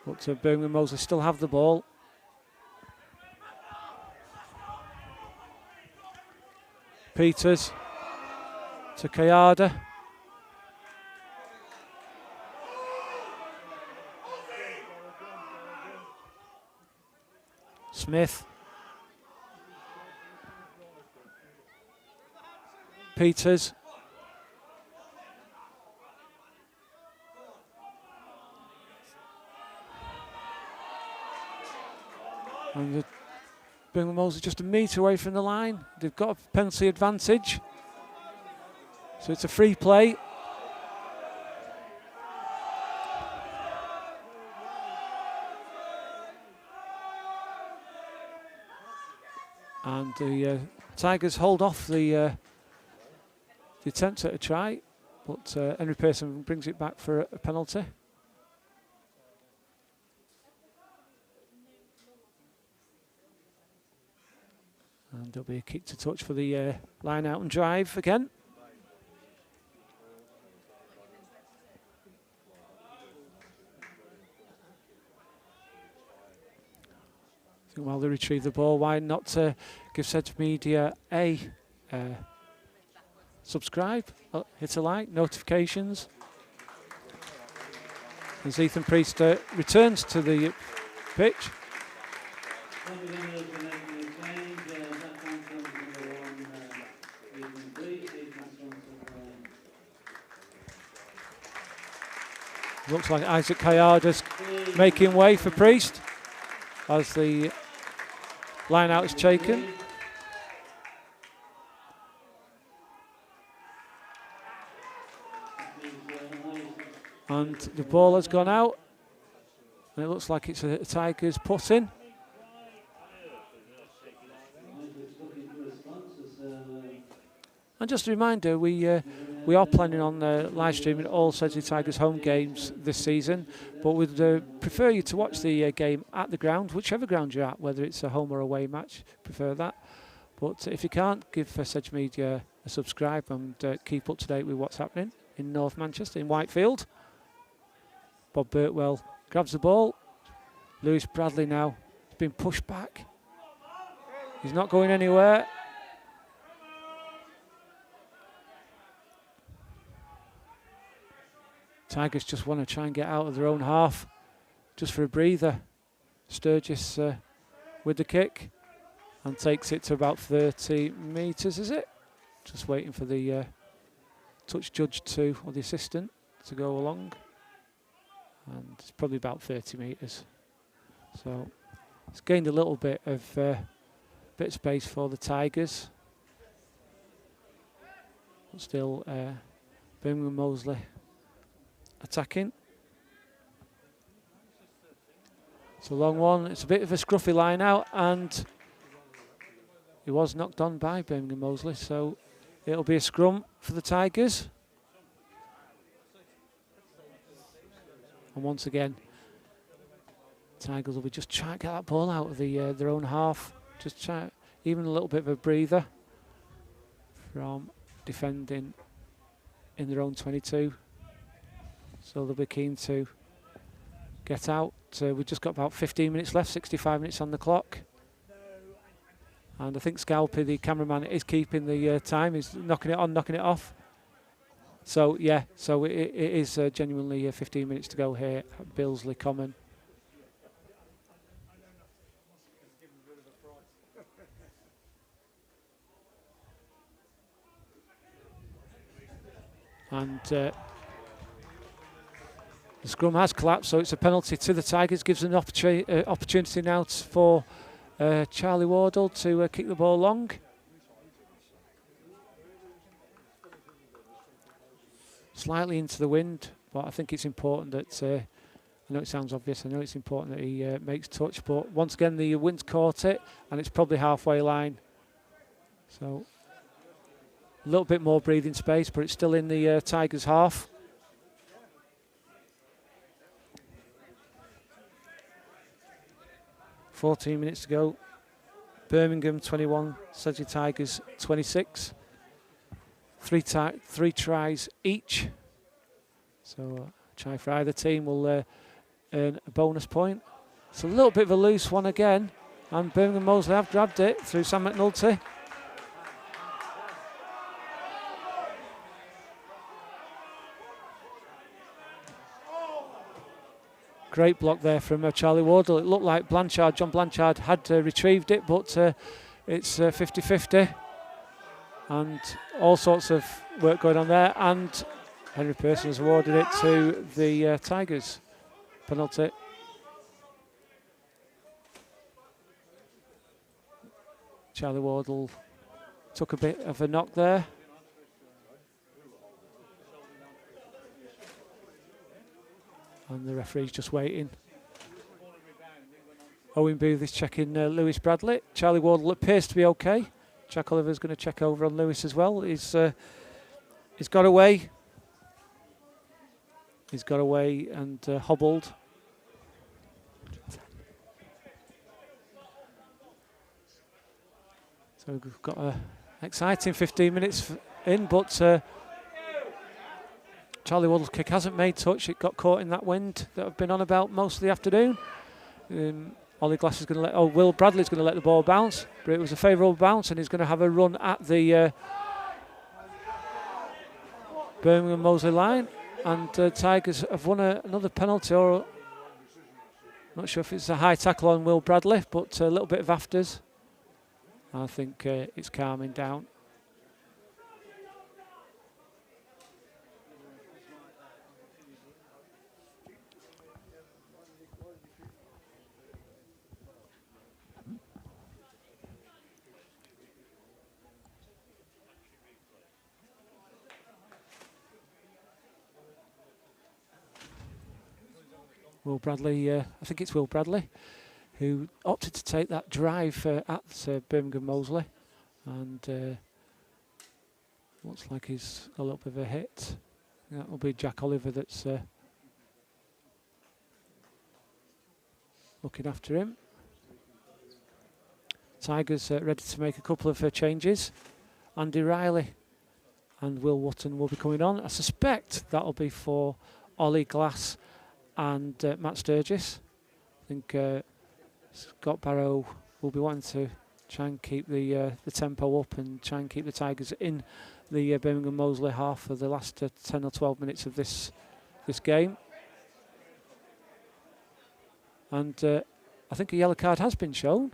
S1: But Birmingham Moseley still have the ball. Peters to Kayada. Smith. Peters. And the Birmingham Moseley just a metre away from the line. They've got a penalty advantage. So it's a free play. And the Tigers hold off the attempt at a try, but Henry Pearson brings it back for a penalty. And there'll be a kick to touch for the line out and drive again. I think while they retrieve the ball, why not give Sedge Media a subscribe, hit a like, notifications. As Ethan Priest returns to the pitch. Looks like Isaac Kayada's making way for Priest as the line out is taken. And the ball has gone out. And it looks like it's a Tigers put in. And just a reminder, we are planning on live streaming all Sedgley Tigers home games this season, but we'd prefer you to watch the game at the ground, whichever ground you're at, whether it's a home or away match, prefer that. But if you can't, give Sedge Media a subscribe and keep up to date with what's happening in North Manchester, in Whitefield. Bob Birtwell grabs the ball. Lewis Bradley now has been pushed back. He's not going anywhere. Tigers just want to try and get out of their own half, just for a breather. Sturgis with the kick and takes it to about 30 metres, is it? Just waiting for the touch judge or the assistant to go along. And it's probably about 30 metres. So it's gained a little bit of space for the Tigers. But still, Birmingham Moseley attacking. It's a long one. It's a bit of a scruffy line out, and he was knocked on by Birmingham Moseley, so it'll be a scrum for the Tigers. And once again, Tigers will be just trying to get that ball out of their own half. Just try, even a little bit of a breather from defending in their own 22. So they'll be keen to get out. We've just got about 15 minutes left, 65 minutes on the clock. And I think Scalpy, the cameraman, is keeping the time. He's knocking it on, knocking it off. So, yeah, so it is genuinely 15 minutes to go here at Billesley Common. And the scrum has collapsed, so it's a penalty to the Tigers. Gives an opportunity now for Charlie Wardle to kick the ball long. Slightly into the wind, but I think it's important that, I know it sounds obvious, I know it's important that he makes touch, but once again the wind's caught it, and it's probably halfway line. So a little bit more breathing space, but it's still in the Tigers' half. $14 minutes to go. Birmingham 21, Sedgley Tigers 26. Three tries each. So try for either team will earn a bonus point. It's a little bit of a loose one again, and Birmingham Moseley have grabbed it through Sam McNulty. Great block there from Charlie Wardle. It looked like John Blanchard had retrieved it, but it's 50-50. And all sorts of work going on there. And Henry Pearson has awarded it to the Tigers. Penalty. Charlie Wardle took a bit of a knock there. And the referee's just waiting. Owen Booth is checking Lewis Bradley. Charlie Wardle appears to be okay. Jack Oliver's going to check over on Lewis as well. He's got away. He's got away and hobbled. So we've got an exciting 15 minutes in, but Charlie Wardle's kick hasn't made touch. It got caught in that wind that I've been on about most of the afternoon. Ollie Glass is going to let, Will Bradley's going to let the ball bounce, but it was a favourable bounce, and he's going to have a run at the Birmingham Moseley line. And Tigers have won another penalty, or not sure if it's a high tackle on Will Bradley, but a little bit of afters. I think it's calming down. Will Bradley, I think it's Will Bradley, who opted to take that drive at Birmingham Moseley, and looks like he's a little bit of a hit. That will be Jack Oliver that's looking after him. Tigers ready to make a couple of changes. Andy Riley and Will Wotton will be coming on. I suspect that'll be for Ollie Glass and Matt Sturgis. I think Scott Barrow will be wanting to try and keep the tempo up and try and keep the Tigers in the Birmingham Moseley half for the last 10 or 12 minutes of this game. And I think a yellow card has been shown.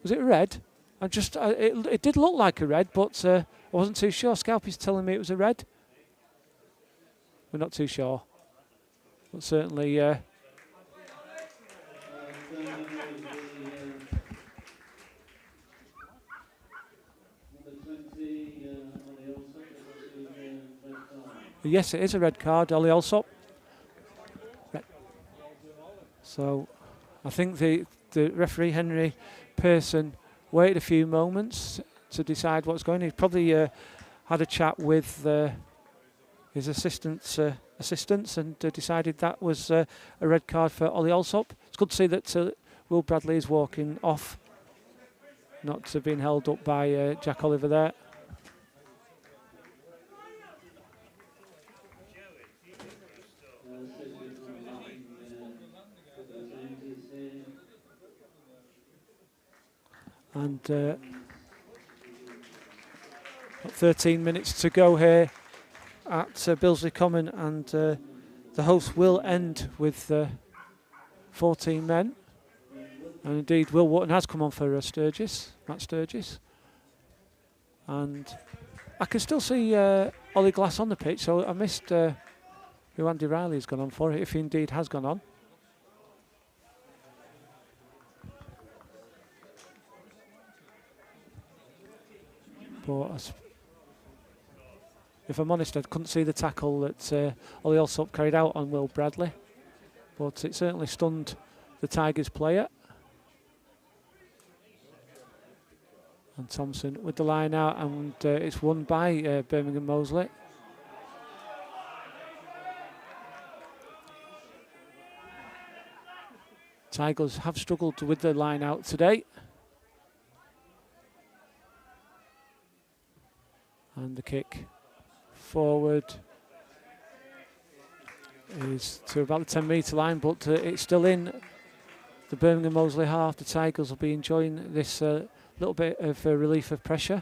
S1: Was it a red? It did look like a red, but I wasn't too sure. Scalpy's telling me it was a red. We're not too sure. But certainly yes, it is a red card, Ollie Alsop. So I think the referee, Henry Pearson, waited a few moments to decide what's going on. He probably had a chat with his assistants and decided that was a red card for Ollie Alsop. It's good to see that Will Bradley is walking off, not being held up by Jack Oliver there. And 13 minutes to go here at Billesley Common, and the host will end with 14 men. And indeed, Will Wotton has come on for Matt Sturgis. And I can still see Ollie Glass on the pitch, so I missed who Andy Riley has gone on for, if he indeed has gone on. But if I'm honest, I couldn't see the tackle that Ollie Alsop carried out on Will Bradley, but it certainly stunned the Tigers player. And Thompson with the line out, and it's won by Birmingham Moseley. Tigers have struggled with the line out today. And the kick forward is to about the 10-metre line, but it's still in the Birmingham Moseley half. The Tigers will be enjoying this little bit of relief of pressure.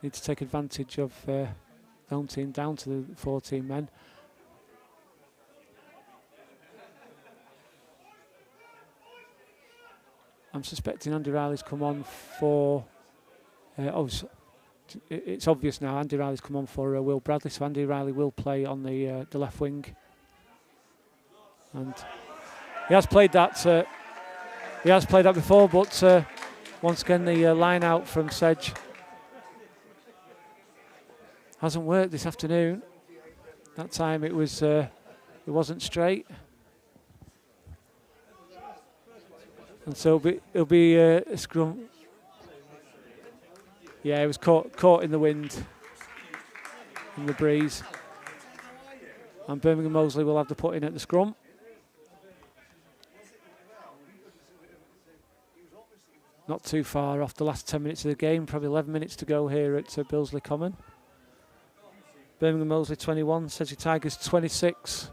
S1: Need to take advantage of the home team down to the 14 men. I'm suspecting Andy Riley's come on for... it's obvious now, Andy Riley's come on for Will Bradley, so Andy Riley will play on the left wing. And he has played that He has played that before, but once again the line out from Sedge hasn't worked this afternoon. That time it wasn't straight, and so it'll be a scrum. Yeah, it was caught in the wind, in the breeze, and Birmingham Moseley will have to put in at the scrum. Not too far off the last 10 minutes of the game, probably 11 minutes to go here at Billesley Common. Birmingham Moseley 21, Sedgley Tigers 26.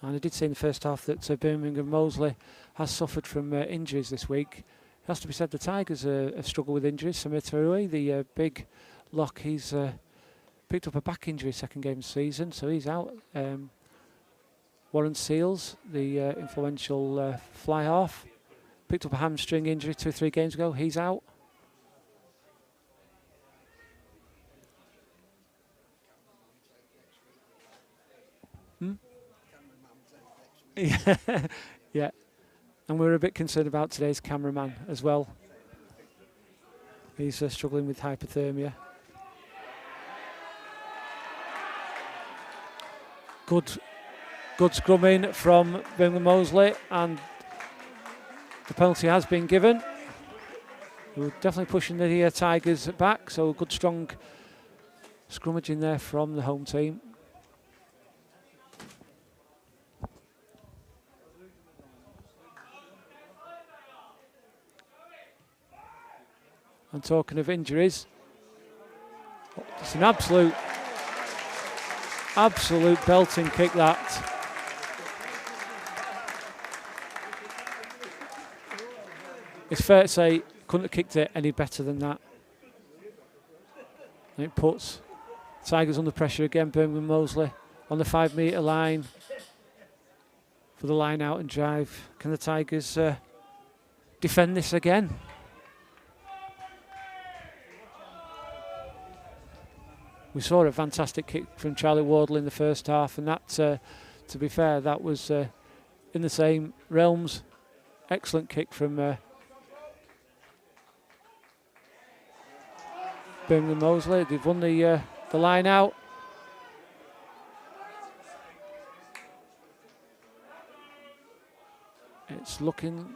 S1: And I did say in the first half that Birmingham Moseley has suffered from injuries this week. It has to be said the Tigers have struggled with injuries. Samir Taroui, the big lock, he's picked up a back injury second game of the season, so he's out. Warren Seals, the influential fly half, picked up a hamstring injury 2 or 3 games ago. He's out. Yeah, and we're a bit concerned about today's cameraman as well. He's struggling with hypothermia. Good scrumming from Birmingham Moseley, and the penalty has been given. We're definitely pushing the Tigers back, so a good strong scrummaging there from the home team. And talking of injuries, it's an absolute belting kick that. It's fair to say, couldn't have kicked it any better than that. And it puts Tigers under pressure again. Birmingham Moseley on the 5 metre line for the line out and drive. Can the Tigers defend this again? We saw a fantastic kick from Charlie Wardle in the first half, and that, to be fair, that was in the same realms. Excellent kick from Birmingham Moseley. They've won the line out. It's looking.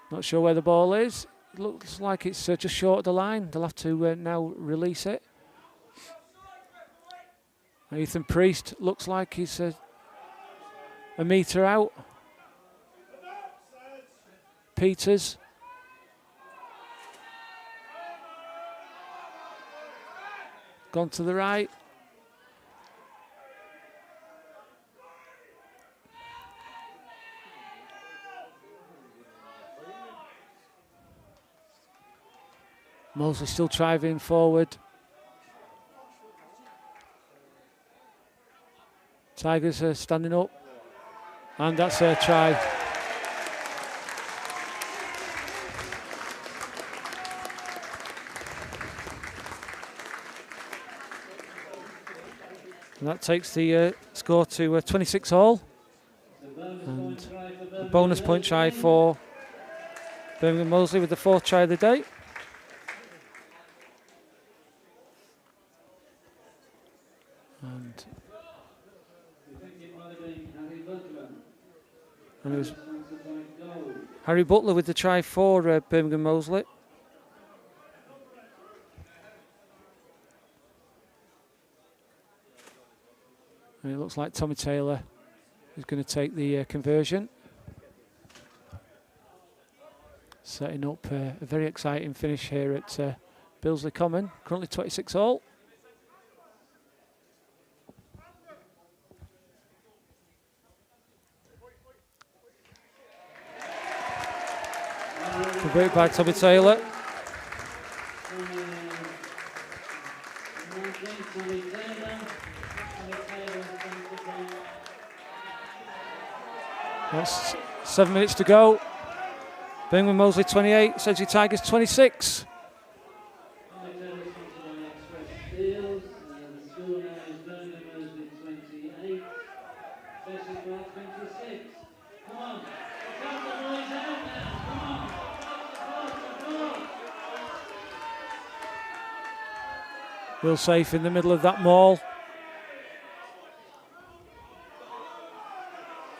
S1: Not sure where the ball is. It looks like it's just short of the line. They'll have to now release it. Ethan Priest looks like he's a metre out. Peters. Gone to the right. Moseley still driving forward. Tigers are standing up. And that's a try. And that takes the score to 26 all. And a bonus point try for Birmingham Moseley with the 4th try of the day. And it was Harry Butler with the try for Birmingham Moseley. And it looks like Tommy Taylor is going to take the conversion. Setting up a very exciting finish here at Billesley Common. Currently 26 all. Converted by Tommy Taylor. That's 7 minutes to go. Birmingham Moseley 28, Sedgley Tigers 26. Will safe in the middle of that maul.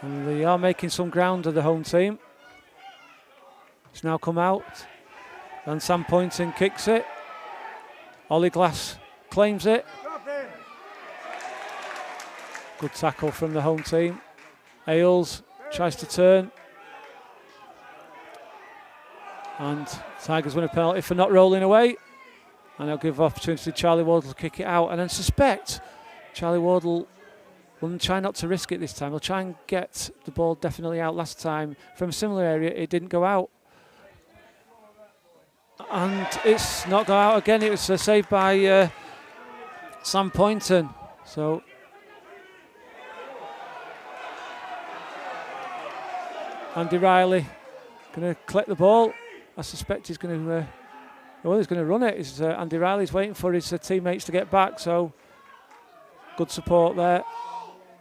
S1: And they are making some ground of the home team. It's now come out. And Sam Poynton kicks it. Ollie Glass claims it. Good tackle from the home team. Ailes tries to turn. And Tigers win a penalty for not rolling away. And they'll give opportunity to Charlie Wardle to kick it out. And then suspect Charlie Wardle will try not to risk it this time. He'll try and get the ball definitely out. Last time from a similar area, it didn't go out. And it's not go out again. It was saved by Sam Poynton. So Andy Riley going to collect the ball. I suspect he's going to... well, he's going to run it. Andy Riley's waiting for his teammates to get back, so good support there.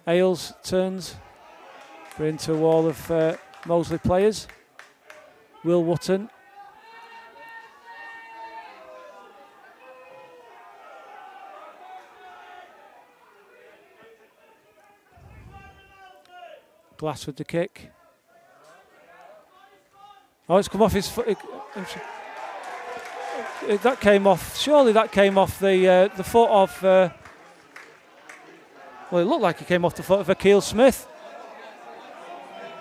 S1: Ailes turns into a wall of Moseley players. Will Wotton. Glass with the kick. Oh, it's come off his foot. That came off. Surely that came off the foot of. Well, it looked like it came off the foot of Akeel Smith.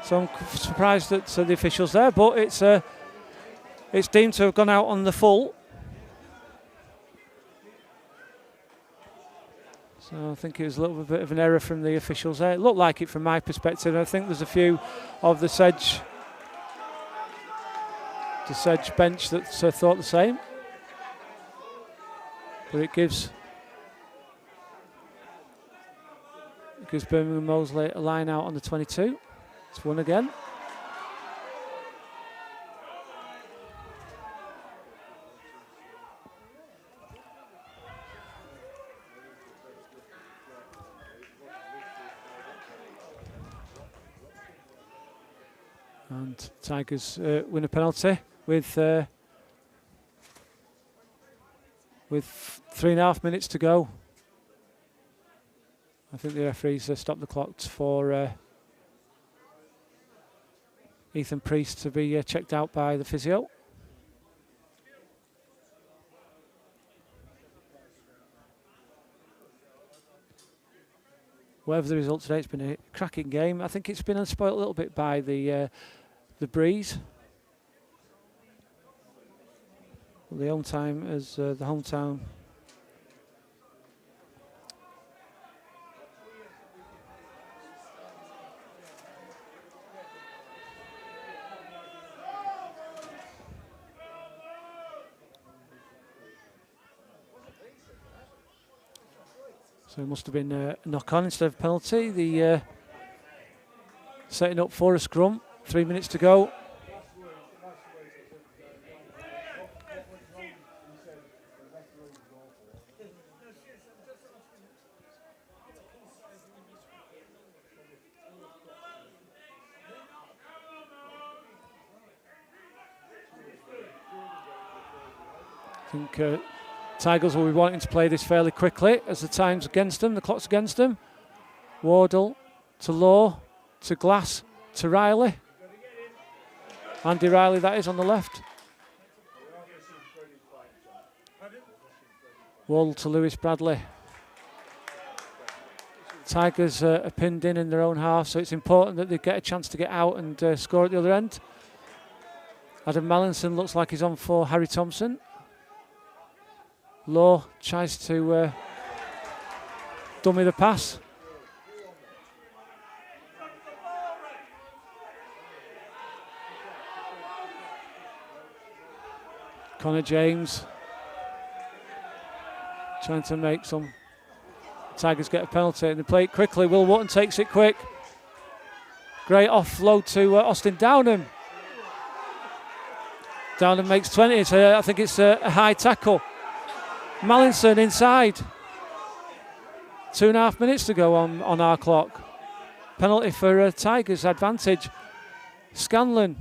S1: So I'm surprised that the officials there, but it's deemed to have gone out on the full. So I think it was a little bit of an error from the officials there. It looked like it from my perspective. I think there's a few of the Sedge bench that thought the same. But it gives Birmingham Moseley a line out on the 22. It's one again. And Tigers win a penalty with 3.5 minutes to go. I think the referees stopped the clock for Ethan Priest to be checked out by the physio. Whatever the result today, it's been a cracking game. I think it's been unspoiled a little bit by the breeze. The home time as the hometown. So it must have been a knock-on instead of a penalty. The setting up for a scrum. 3 minutes to go. I think Tigers will be wanting to play this fairly quickly as the time's against them, the clock's against them. Wardle to Law, to Glass, to Riley. Andy Riley, that is, on the left. Wardle to Lewis Bradley. Tigers are pinned in their own half, so it's important that they get a chance to get out and score at the other end. Adam Mallinson looks like he's on for Harry Thompson. Law tries to dummy the pass. Connor James trying to make some. Tigers get a penalty and they play it quickly. Will Wotton takes it quick. Great offload to Austin Downham. Downham makes 20. I think it's a high tackle. Mallinson inside. 2.5 minutes to go on our clock. Penalty for Tigers, advantage. Scanlon.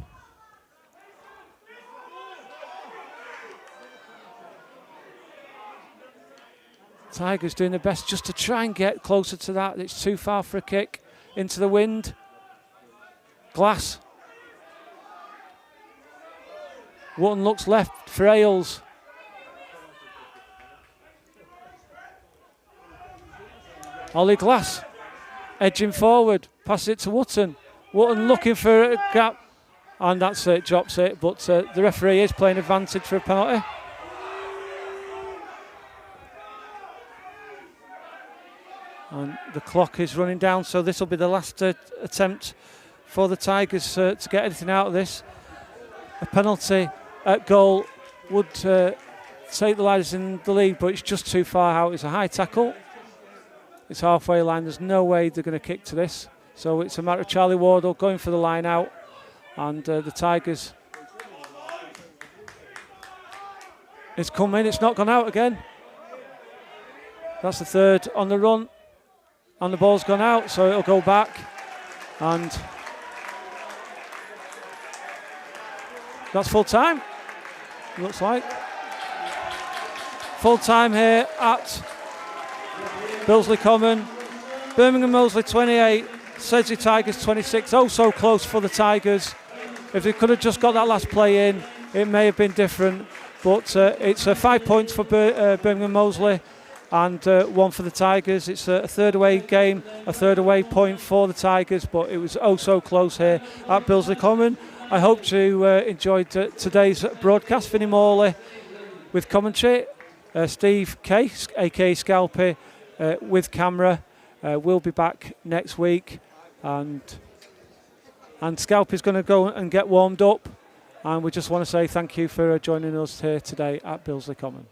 S1: Tigers doing their best just to try and get closer to that. It's too far for a kick. Into the wind. Glass. Wotton looks left for Ailes. Ollie Glass edging forward, passes it to Wotton. Wotton looking for a gap, and that's it, drops it. But the referee is playing advantage for a penalty. And the clock is running down, so this will be the last attempt for the Tigers to get anything out of this. A penalty at goal would take the Lions in the lead, but it's just too far out. It's a high tackle. It's halfway line. There's no way they're going to kick to this. So it's a matter of Charlie Wardle going for the line out, and the Tigers. It's come in. It's not gone out again. That's the third on the run, and the ball's gone out, so it'll go back, and that's full time. Looks like full time here at Billesley Common. Birmingham Moseley 28, Sedgley Tigers 26. Oh, so close for the Tigers. If they could have just got that last play in, it may have been different. But it's 5 points for Birmingham Moseley and 1 for the Tigers. It's a third away game, a third away point for the Tigers, but it was oh so close here at Billesley Common. I hope you enjoyed today's broadcast. Vinnie Morley with commentary, Steve Case, aka Scalpy, with camera. We'll be back next week, and Scalpy's going to go and get warmed up, and we just want to say thank you for joining us here today at Billesley Common.